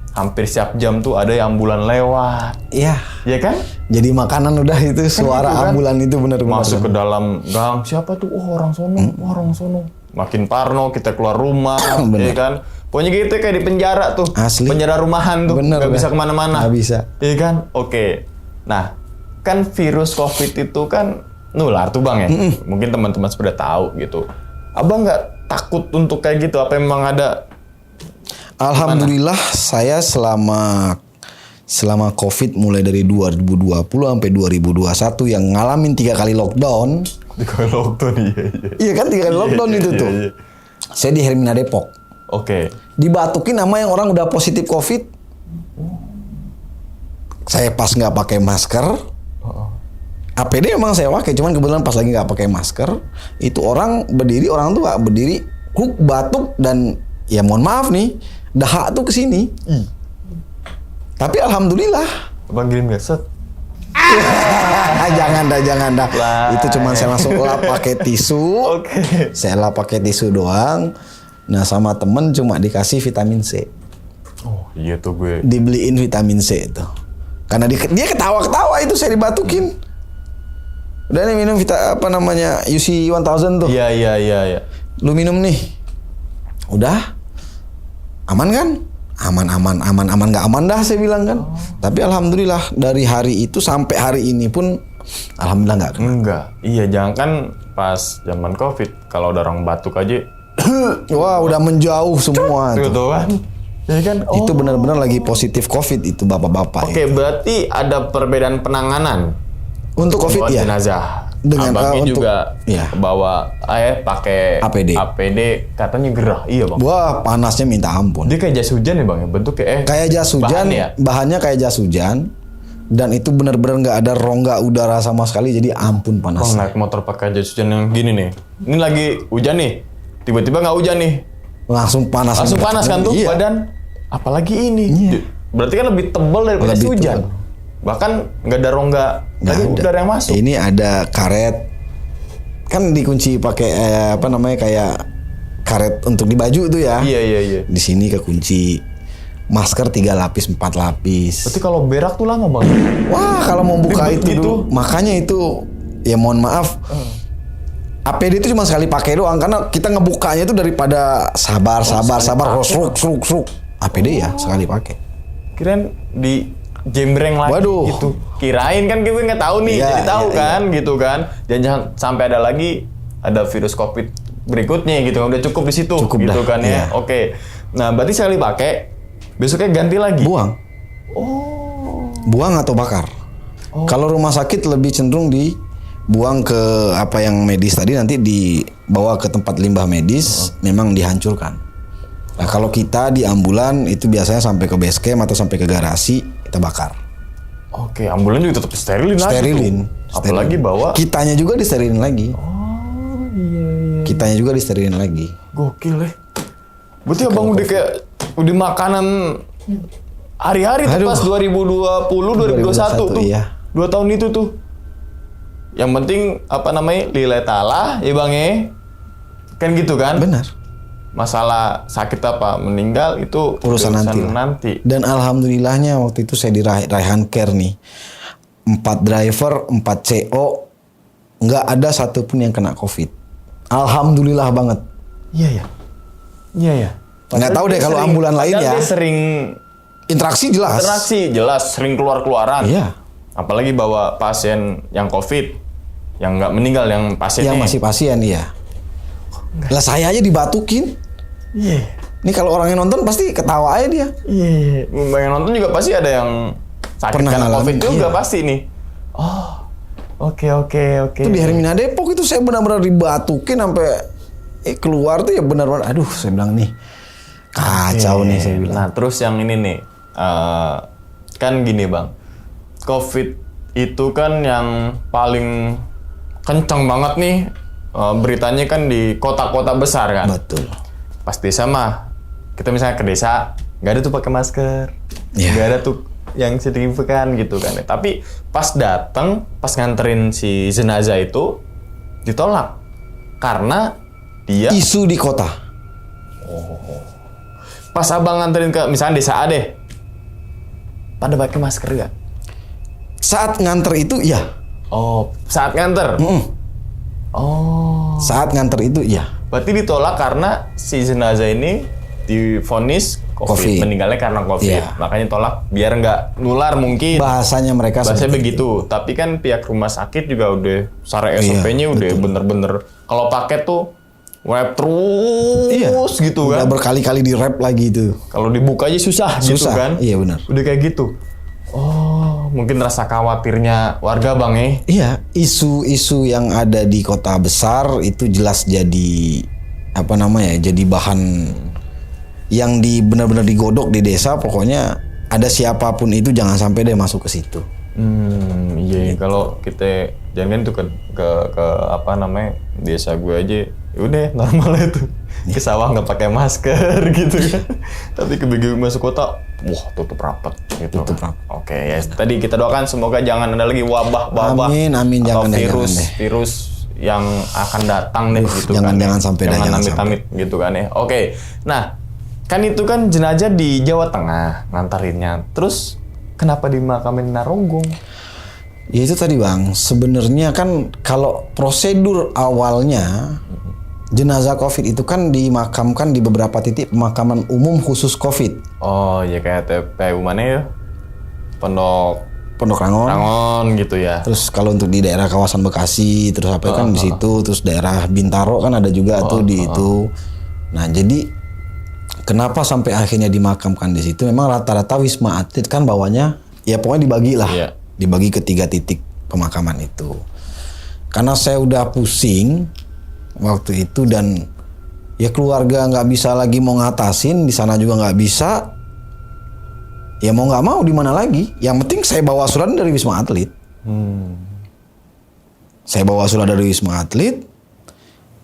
hampir setiap jam tuh ada yang ambulan lewat. Iya. Ya kan? Jadi makanan udah itu suara gitu kan. ambulan itu benar-benar. Masuk ke dalam gang, siapa tuh? Oh, orang sono, orang sono. Makin parno, kita keluar rumah, ya kan? Pokoknya gitu kayak di penjara tuh. Asli. Penjara rumahan tuh. Bener, Nggak bisa dah. kemana-mana. Nggak bisa. Iya kan? Oke. Nah, kan virus COVID itu kan nular tuh Bang ya. Mungkin teman-teman sudah tahu gitu. Abang nggak takut untuk kayak gitu? Apa memang ada? Alhamdulillah saya selama COVID mulai dari 2020 sampai 2021 yang ngalamin 3 kali lockdown. Di lockdown, iya. Iya kan 3 kali lockdown itu tuh. Iya. Saya di Hermina Depok. Oke. Dibatukin sama yang orang udah positif COVID. Saya pas nggak pakai masker. APD emang saya pakai, cuman kebetulan pas lagi nggak pakai masker, itu orang tuh nggak berdiri, batuk dan ya mohon maaf nih, dahak tuh kesini. Tapi alhamdulillah. Abang kirim nggak? Set. jangan dah. Lah. Itu cuman saya langsung lap pakai tisu. Oke. Saya lap pakai tisu doang. Nah sama temen cuma dikasih vitamin C. Oh iya tuh gue. Dibeliin vitamin C itu. Karena dia ketawa-ketawa itu saya dibatukin. Udah nih minum UC 1000 tuh. Iya. Lu minum nih. Udah. Aman kan? Aman nggak aman dah saya bilang kan. Tapi alhamdulillah dari hari itu sampai hari ini pun alhamdulillah nggak kena. Enggak. Iya, jangan kan pas zaman Covid kalau ada orang batuk aja Wah udah menjauh semua gitu tuh. kan. Ya kan? Oh. Itu benar-benar lagi positif COVID itu bapak-bapak. Oke, berarti ada perbedaan penanganan Untuk COVID buat ya. jenazah. Dengan, Abangnya untuk- juga iya. bawa pakai APD. katanya gerah. Iya, Bang. Wah panasnya minta ampun. Dia kayak jas hujan ya, Bang, ya? Bentuknya Kayak jas hujan, bahannya ya? bahannya kayak jas hujan, dan itu benar-benar nggak ada rongga udara sama sekali, jadi ampun Bang, panas. naik motor pakai jas hujan yang gini nih. Ini lagi hujan nih. Tiba-tiba nggak hujan nih. Langsung panas Kan tuh Iya. badan. Apalagi ini. Iya. Berarti kan lebih tebal daripada jas Lebih hujan. tebal. Bahkan nggak ada rongga. Nggak Tadi ada. udara yang masuk. Ini ada karet, kan dikunci pakai kayak karet untuk di baju tuh ya. Iya. Di sini kekunci. Masker 3 lapis, 4 lapis. Berarti kalau berak tuh lama, Bang. Wah kalau mau buka Ribet itu gitu. dulu, makanya itu ya mohon maaf. APD itu cuma sekali pakai doang karena kita ngebukanya itu daripada sabar, seruk. APD ya sekali pakai. Kirain di jembreng lagi Waduh. gitu. Kirain kan kita nggak tahu nih, Iya, jadi tahu iya, kan gitu kan. Jangan sampai ada lagi ada virus COVID berikutnya gitu. Udah cukup di situ Cukup gitu dah, kan ya. iya. Oke. Nah, berarti sekali pakai besoknya ganti lagi. Buang. Buang atau bakar. Kalau rumah sakit lebih cenderung dibuang ke apa yang medis tadi, nanti dibawa ke tempat limbah medis, memang dihancurkan. Nah kalau kita di ambulan itu biasanya sampai ke base camp atau sampai ke garasi kita bakar. Oke, ambulan juga tetap sterilin lagi Sterilin. tuh. Apalagi bawa. Kitanya juga disterilin lagi. Oh iya. Kitanya juga disterilin lagi. Gokil ya. Berarti abang udah kayak udah makanan hari-hari tuh Aduh. pas 2020, 2021 tuh. Iya. 2 tahun itu tuh. Yang penting lillahi ta'ala ya Bang ya. Kan gitu kan? Benar. Masalah sakit apa meninggal itu Urusan nanti lah. nanti. Dan alhamdulillahnya waktu itu saya di Raihan Care nih. 4 driver, 4 CO, nggak ada satupun yang kena COVID. Alhamdulillah banget. Iya ya. Nggak tahu deh kalau ambulan lain ya. Dia sering Interaksi jelas. interaksi jelas, sering keluar-keluaran. Iya. Apalagi bawa pasien yang COVID, yang nggak meninggal, yang pasiennya. Yang masih pasien iya. Lah saya aja dibatukin. Iya. Ini kalau orang yang nonton pasti ketawa aja dia. Iya. Yang nonton juga pasti ada yang sakit Pernah karena ngalamin, COVID juga iya. pasti nih. Oh. Oke. Itu di Hermina Depok itu saya benar-benar dibatukin sampai keluar tuh ya benar-benar aduh saya bilang nih kacau nih saya bilang. Nah, terus yang ini nih, kan gini Bang, COVID itu kan yang paling kencang banget nih beritanya kan di kota-kota besar kan. Betul. Pas desa mah, kita misalnya ke desa, nggak ada tuh pakai masker, Iya. nggak ada tuh yang signifikan gitu kan. Tapi pas datang, pas nganterin si jenazah itu ditolak karena dia Isu di kota. pas abang nganterin ke misalnya desa A deh, pada pakai masker gak? Saat nganter itu iya. Oh, saat nganter. Oh, Saat nganter itu iya. berarti ditolak karena si jenazah ini divonis COVID. Covid. Meninggalnya karena COVID. Iya. Makanya tolak biar nggak nular mungkin. Bahasanya mereka Bahasanya seperti begitu. Tapi kan pihak rumah sakit juga udah secara Iya, SOP-nya udah bener-bener kalau paket tuh web terus gitu Udah kan. berkali-kali di rap lagi itu. Kalau dibuka aja susah gitu Susah, kan. iya benar. Udah kayak gitu. Oh, mungkin rasa khawatirnya warga Bang Iya, isu-isu yang ada di kota besar itu jelas jadi apa namanya? Jadi bahan yang benar-benar digodok di desa. Pokoknya ada siapapun itu jangan sampai deh masuk ke situ. Iya. Kalau kita jangan tuh ke apa namanya desa gue aja, udah normal itu. Ke sawah nggak pakai masker gitu kan. Tapi ke begitu masuk kota, wah tutup rapat gitu. Tutup kan. Oke, ya. Tadi kita doakan semoga jangan ada lagi wabah Amin, amin. atau Jangan deh, virus jangan deh. virus yang akan datang deh gitu jangan- kan. jangan sampai dah, jangan jangan amit-amit gitu kan ya. Oke. Nah, kan itu kan jenazah di Jawa Tengah ngantarinnya. Terus kenapa dimakamin Narogong? Ya itu tadi Bang, sebenarnya kan kalau prosedur awalnya jenazah COVID itu kan dimakamkan di beberapa titik pemakaman umum khusus COVID. Oh, ya kayak TPU mana ya? Pondok Pondok Rangon. Rangon gitu ya. Terus kalau untuk di daerah kawasan Bekasi, terus apa kan di situ, terus daerah Bintaro kan ada juga tuh di itu. Nah, jadi kenapa sampai akhirnya dimakamkan di situ? Memang rata-rata Wisma Atlet kan bawahnya ya pokoknya dibagi lah. Iya. Dibagi ke 3 titik pemakaman itu. Karena saya udah pusing waktu itu dan ya keluarga nggak bisa lagi mau ngatasin, di sana juga nggak bisa. Ya mau nggak mau di mana lagi? Yang penting saya bawa surat dari Wisma Atlet. Saya bawa surat dari Wisma Atlet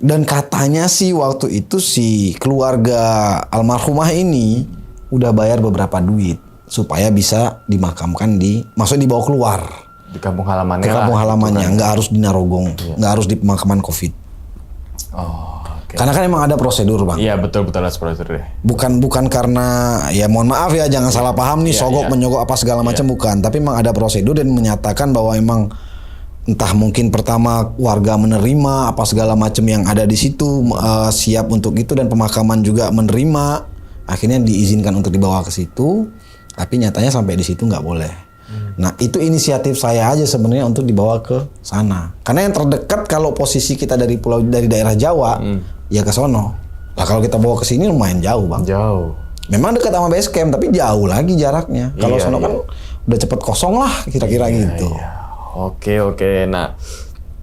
dan katanya sih waktu itu si keluarga almarhumah ini udah bayar beberapa duit supaya bisa dimakamkan maksudnya dibawa keluar Di kampung halamannya ke kampung lah, halamannya, gitu kan. nggak harus di Narogong, nggak harus di pemakaman COVID. Oh, oke. Karena kan emang ada prosedur Bang. Iya, betul-betul harus prosedur deh. Bukan karena ya mohon maaf ya jangan salah paham nih sogok menyogok apa segala macam bukan, tapi memang ada prosedur dan menyatakan bahwa emang entah mungkin pertama warga menerima apa segala macam yang ada di situ siap untuk itu dan pemakaman juga menerima, akhirnya diizinkan untuk dibawa ke situ, tapi nyatanya sampai di situ nggak boleh. Nah itu inisiatif saya aja sebenarnya untuk dibawa ke sana, karena yang terdekat kalau posisi kita dari daerah Jawa ya ke sono. Lah kalau kita bawa ke sini lumayan jauh Bang. Jauh. Memang dekat sama base camp tapi jauh lagi jaraknya. Kalau Iya, sono kan udah cepet kosong lah kira-kira gitu. Oke. Nah,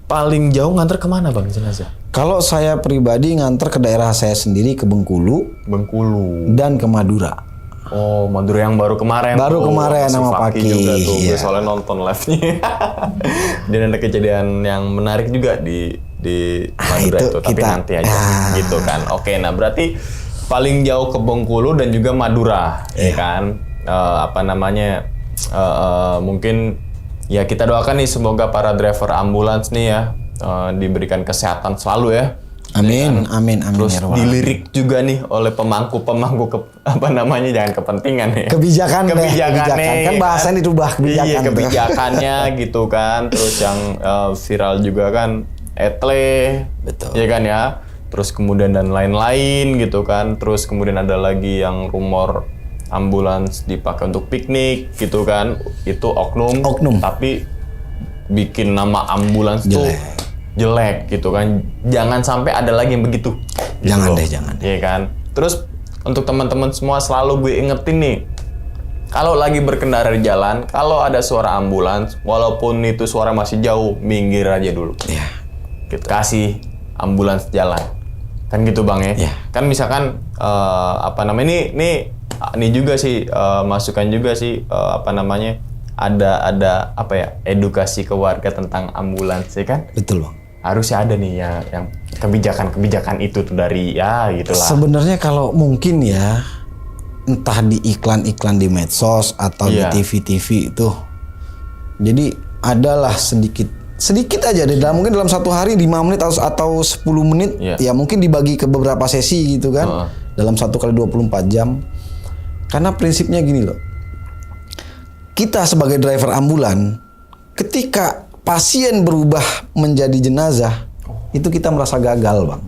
paling jauh nganter kemana Bang jenazah? Kalau saya pribadi nganter ke daerah saya sendiri ke Bengkulu Bengkulu. dan ke Madura. Oh, Madura yang baru kemarin. Baru kemarin Si sama Faki Paki, juga tuh. Gue iya. soalnya nonton live-nya. Dan ada kejadian yang menarik juga di Madura itu itu. Tapi kita- nanti aja gitu kan. Oke, nah berarti paling jauh ke Bengkulu dan juga Madura, ya kan? Apa namanya? Mungkin ya kita doakan nih semoga para driver ambulans nih ya diberikan kesehatan selalu ya. Amin, amin, amin. Terus ya Rabbal dilirik juga nih oleh pemangku apa namanya jangan kepentingan ya. Kebijakan deh, kebijakan. Kan bahasanya dirubah kebijakan. Iya, tuh. kebijakannya gitu kan. Terus yang viral juga kan etle. Betul. Iya kan ya. Terus kemudian dan lain-lain gitu kan. Terus kemudian ada lagi yang rumor ambulans dipakai untuk piknik gitu kan. Itu oknum. Tapi bikin nama ambulans tuh jelek gitu kan. Jangan sampai ada lagi yang begitu. Jangan gitu deh, loh. jangan. Iya kan. Terus untuk teman-teman semua selalu gue ingetin nih. Kalau lagi berkendara di jalan, kalau ada suara ambulans, walaupun itu suara masih jauh, minggir aja dulu. Iya. Gitu. Kasih ambulans jalan. Kan gitu Bang ya. Iya. Kan misalkan apa namanya ini juga sih masukan juga sih apa namanya ada apa ya edukasi ke warga tentang ambulans ya kan. Betul Bang. Harusnya ada nih yang kebijakan-kebijakan itu tuh dari ya gitulah. Sebenarnya kalau mungkin ya entah di iklan-iklan di medsos atau di Iya. TV-TV itu. Jadi adalah sedikit aja mungkin dalam satu hari 5 menit atau 10 menit Iya. ya mungkin dibagi ke beberapa sesi gitu kan. Dalam 1 kali 24 jam. Karena prinsipnya gini loh. Kita sebagai driver ambulan ketika pasien berubah menjadi jenazah itu kita merasa gagal, Bang.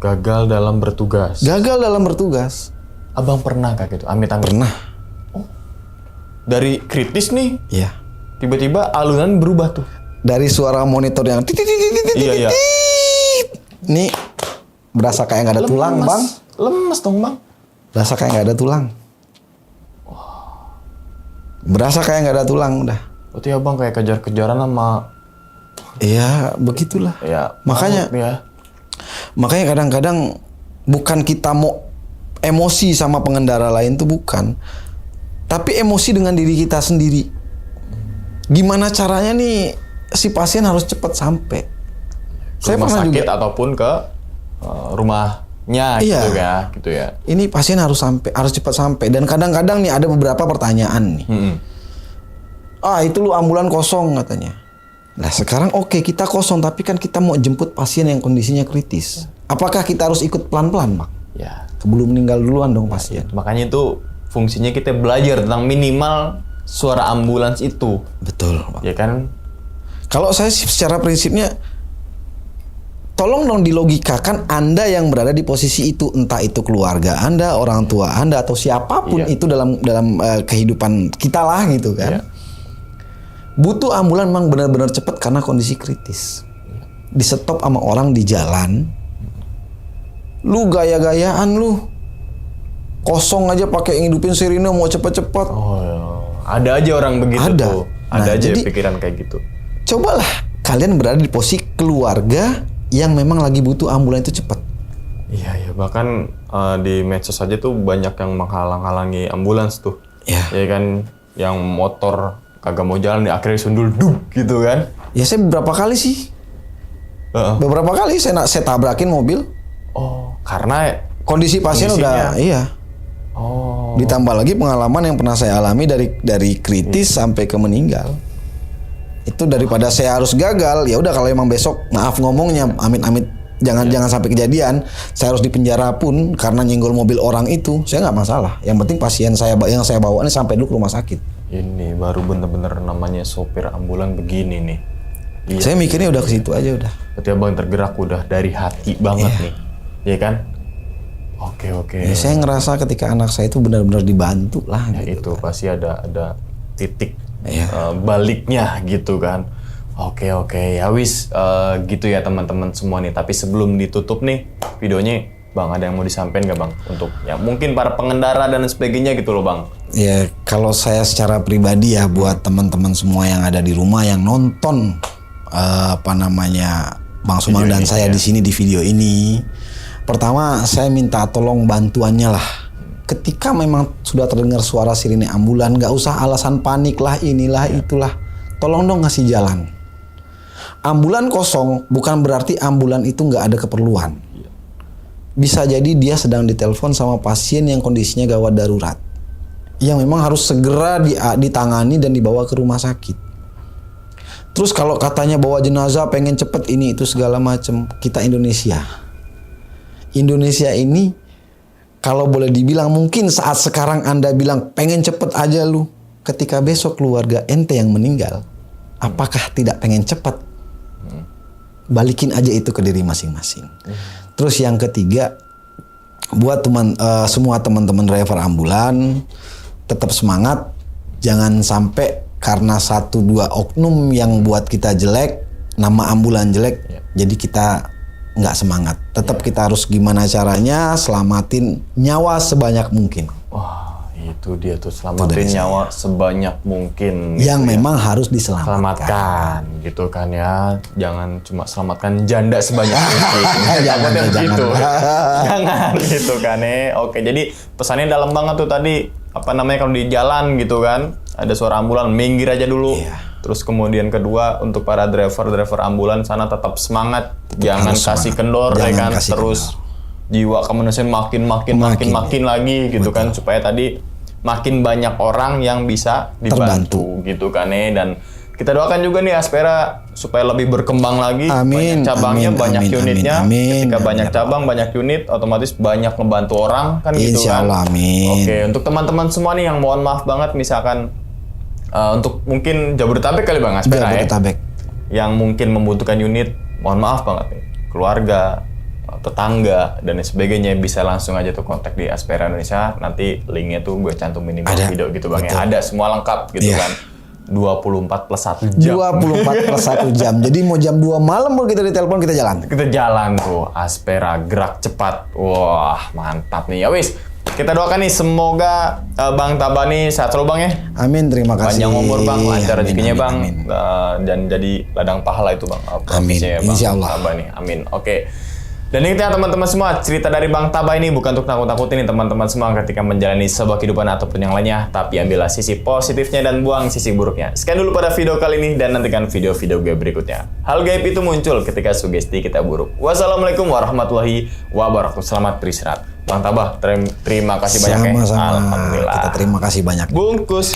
Gagal dalam bertugas. Gagal dalam bertugas. Abang pernah kayak gitu? Amit-amit. Pernah. Dari kritis nih, Ya. tiba-tiba alunan berubah tuh. Dari suara monitor yang Iya. Nih berasa kayak nggak ada tulang, Bang. Lemes dong, Bang. Berasa kayak nggak ada tulang. Berasa kayak nggak ada tulang udah. Berarti abang kayak kejar-kejaran sama Iya, begitulah. ya. Makanya- maut ya. Makanya kadang-kadang bukan kita mau emosi sama pengendara lain tuh bukan. Tapi emosi dengan diri kita sendiri. Gimana caranya nih si pasien harus cepat sampai. Ke rumah sakit ataupun ke rumahnya Iya. gitu ya. Ini pasien harus cepat sampai. Dan kadang-kadang nih ada beberapa pertanyaan nih. Itu lu ambulan kosong katanya. Nah sekarang oke, kita kosong tapi kan kita mau jemput pasien yang kondisinya kritis. Apakah kita harus ikut pelan-pelan, Bang? Ya. Sebelum meninggal duluan dong pasien. Makanya itu fungsinya kita belajar tentang minimal suara ambulans itu, Betul, Bang. ya kan? Kalau saya sih secara prinsipnya tolong dong dilogikakan Anda yang berada di posisi itu, entah itu keluarga Anda, orang tua Anda atau siapapun Iya. itu dalam kehidupan kita lah gitu kan. Iya. Butuh ambulan memang benar-benar cepat karena kondisi kritis. Di stop sama orang di jalan. Lu gaya-gayaan lu. Kosong aja pakai ngidupin sirine mau cepet-cepet. Oh, ya. Ada aja orang begitu Ada. tuh. Nah, Ada aja jadi- pikiran kayak gitu. Cobalah kalian berada di posisi keluarga yang memang lagi butuh ambulan itu cepat. Iya, ya. Bahkan di medsos aja tuh banyak yang menghalang-halangi ambulans tuh. Ya. Ya kan, yang motor kagak mau jalan akhirnya sundul duk gitu kan. Ya saya beberapa kali sih. Heeh. Beberapa kali saya tabrakin mobil. Oh, karena Kondisi pasien Kondisinya. udah iya. oh, Ditambah lagi pengalaman yang pernah saya alami dari kritis sampai ke meninggal. Itu daripada saya harus gagal, ya udah kalau emang besok maaf ngomongnya amit-amit jangan sampai kejadian, saya harus dipenjara pun karena nyenggol mobil orang itu, saya nggak masalah. Yang penting pasien yang saya bawa ini sampai dulu ke rumah sakit. ini baru bener-bener namanya sopir ambulan begini nih. Iya. Saya mikirnya udah ke situ aja udah. Berarti abang tergerak udah dari hati banget nih, iya kan? Oke. Ya, saya ngerasa ketika anak saya itu benar-benar dibantu lah. Ya, gitu. itu pasti ada titik Iya. baliknya gitu kan. Oke ya wis gitu ya teman-teman semua nih. Tapi sebelum ditutup nih videonya, Bang ada yang mau disampaikan nggak Bang? Untuk ya mungkin para pengendara dan sebagainya gitu loh Bang. Ya kalau saya secara pribadi ya buat teman-teman semua yang ada di rumah yang nonton Bang Sumang Video dan ini, saya ya. di sini di video ini. Pertama saya minta tolong bantuannya lah. Ketika memang sudah terdengar suara sirine ambulan, nggak usah alasan panik lah, inilah itulah. Tolong dong ngasih jalan. Ambulan kosong bukan berarti ambulan itu nggak ada keperluan. Bisa jadi dia sedang ditelepon sama pasien yang kondisinya gawat darurat. Yang memang harus segera ditangani dan dibawa ke rumah sakit. Terus kalau katanya bawa jenazah pengen cepet ini itu segala macam, kita Indonesia. Indonesia ini kalau boleh dibilang mungkin saat sekarang Anda bilang pengen cepet aja lu. Ketika besok keluarga ente yang meninggal, apakah tidak pengen cepet? Balikin aja itu ke diri masing-masing. Terus yang ketiga, buat semua teman-teman driver ambulan, tetap semangat. Jangan sampai karena 1-2 oknum yang buat kita jelek, nama ambulan jelek, jadi kita nggak semangat. Tetap kita harus gimana caranya selamatin nyawa sebanyak mungkin. Wah itu dia tuh, selamatin nyawa sebanyak mungkin. Yang gitu ya. memang harus diselamatkan. Selamatkan gitu kan ya. Jangan cuma selamatkan janda sebanyak mungkin. Jangan. Gitu. Jangan gitu kan ya. Oke, jadi pesannya dalam banget tuh tadi. Apa namanya kalau di jalan gitu kan, ada suara ambulan, minggir aja dulu. Iya. Terus kemudian kedua, untuk para driver ambulan sana tetap semangat. Jangan Harus kasih semangat. kendor ya Jangan kan. kasih Terus jiwa kemanusiaan makin lagi gitu kan, supaya tadi makin banyak orang yang bisa dibantu gitu kan ya. Dan kita doakan juga nih Aspera supaya lebih berkembang lagi, Amin, banyak cabangnya, amin, banyak amin, unitnya. amin, Ketika amin, banyak cabang, banyak unit, otomatis banyak ngebantu orang kan gitu kan. Insyaallah, amin. Oke, untuk teman-teman semua nih yang mohon maaf banget misalkan untuk mungkin Jabodetabek kali Bang Aspera ya, Jabodetabek. yang mungkin membutuhkan unit, mohon maaf banget nih, keluarga, tetangga dan sebagainya, bisa langsung aja tuh kontak di Aspera Indonesia. Nanti linknya tuh gue cantumin di bawah video gitu Bang ya. Ada semua lengkap gitu kan. 24 plus 1 jam. 24 plus 1 jam. Jadi mau jam 2 malam mau kita ditelepon, kita jalan. Kita jalan tuh, Aspera gerak cepat. Wah, mantap nih. Ya wis, kita doakan nih semoga Bang Taba nih sehat selalu Bang ya. Amin, terima kasih. Panjang umur Bang, lancar Amin, rezekinya amin, Bang. amin. Dan jadi ladang pahala itu Bang. Amin, Profesinya Bang insyaallah. Taba nih. Amin. Oke. Dan intinya teman-teman semua, cerita dari Bang Taba ini bukan untuk nakut-nakutin nih teman-teman semua ketika menjalani sebuah kehidupan ataupun yang lainnya, tapi ambillah sisi positifnya dan buang sisi buruknya. Sekian dulu pada video kali ini dan nantikan video-video gue berikutnya. Hal gaib itu muncul ketika sugesti kita buruk. Wassalamualaikum warahmatullahi wabarakatuh. Selamat beristirahat. Bang Taba, terima kasih banyak ya. Sama-sama. Alhamdulillah. Kita terima kasih banyak. Bungkus.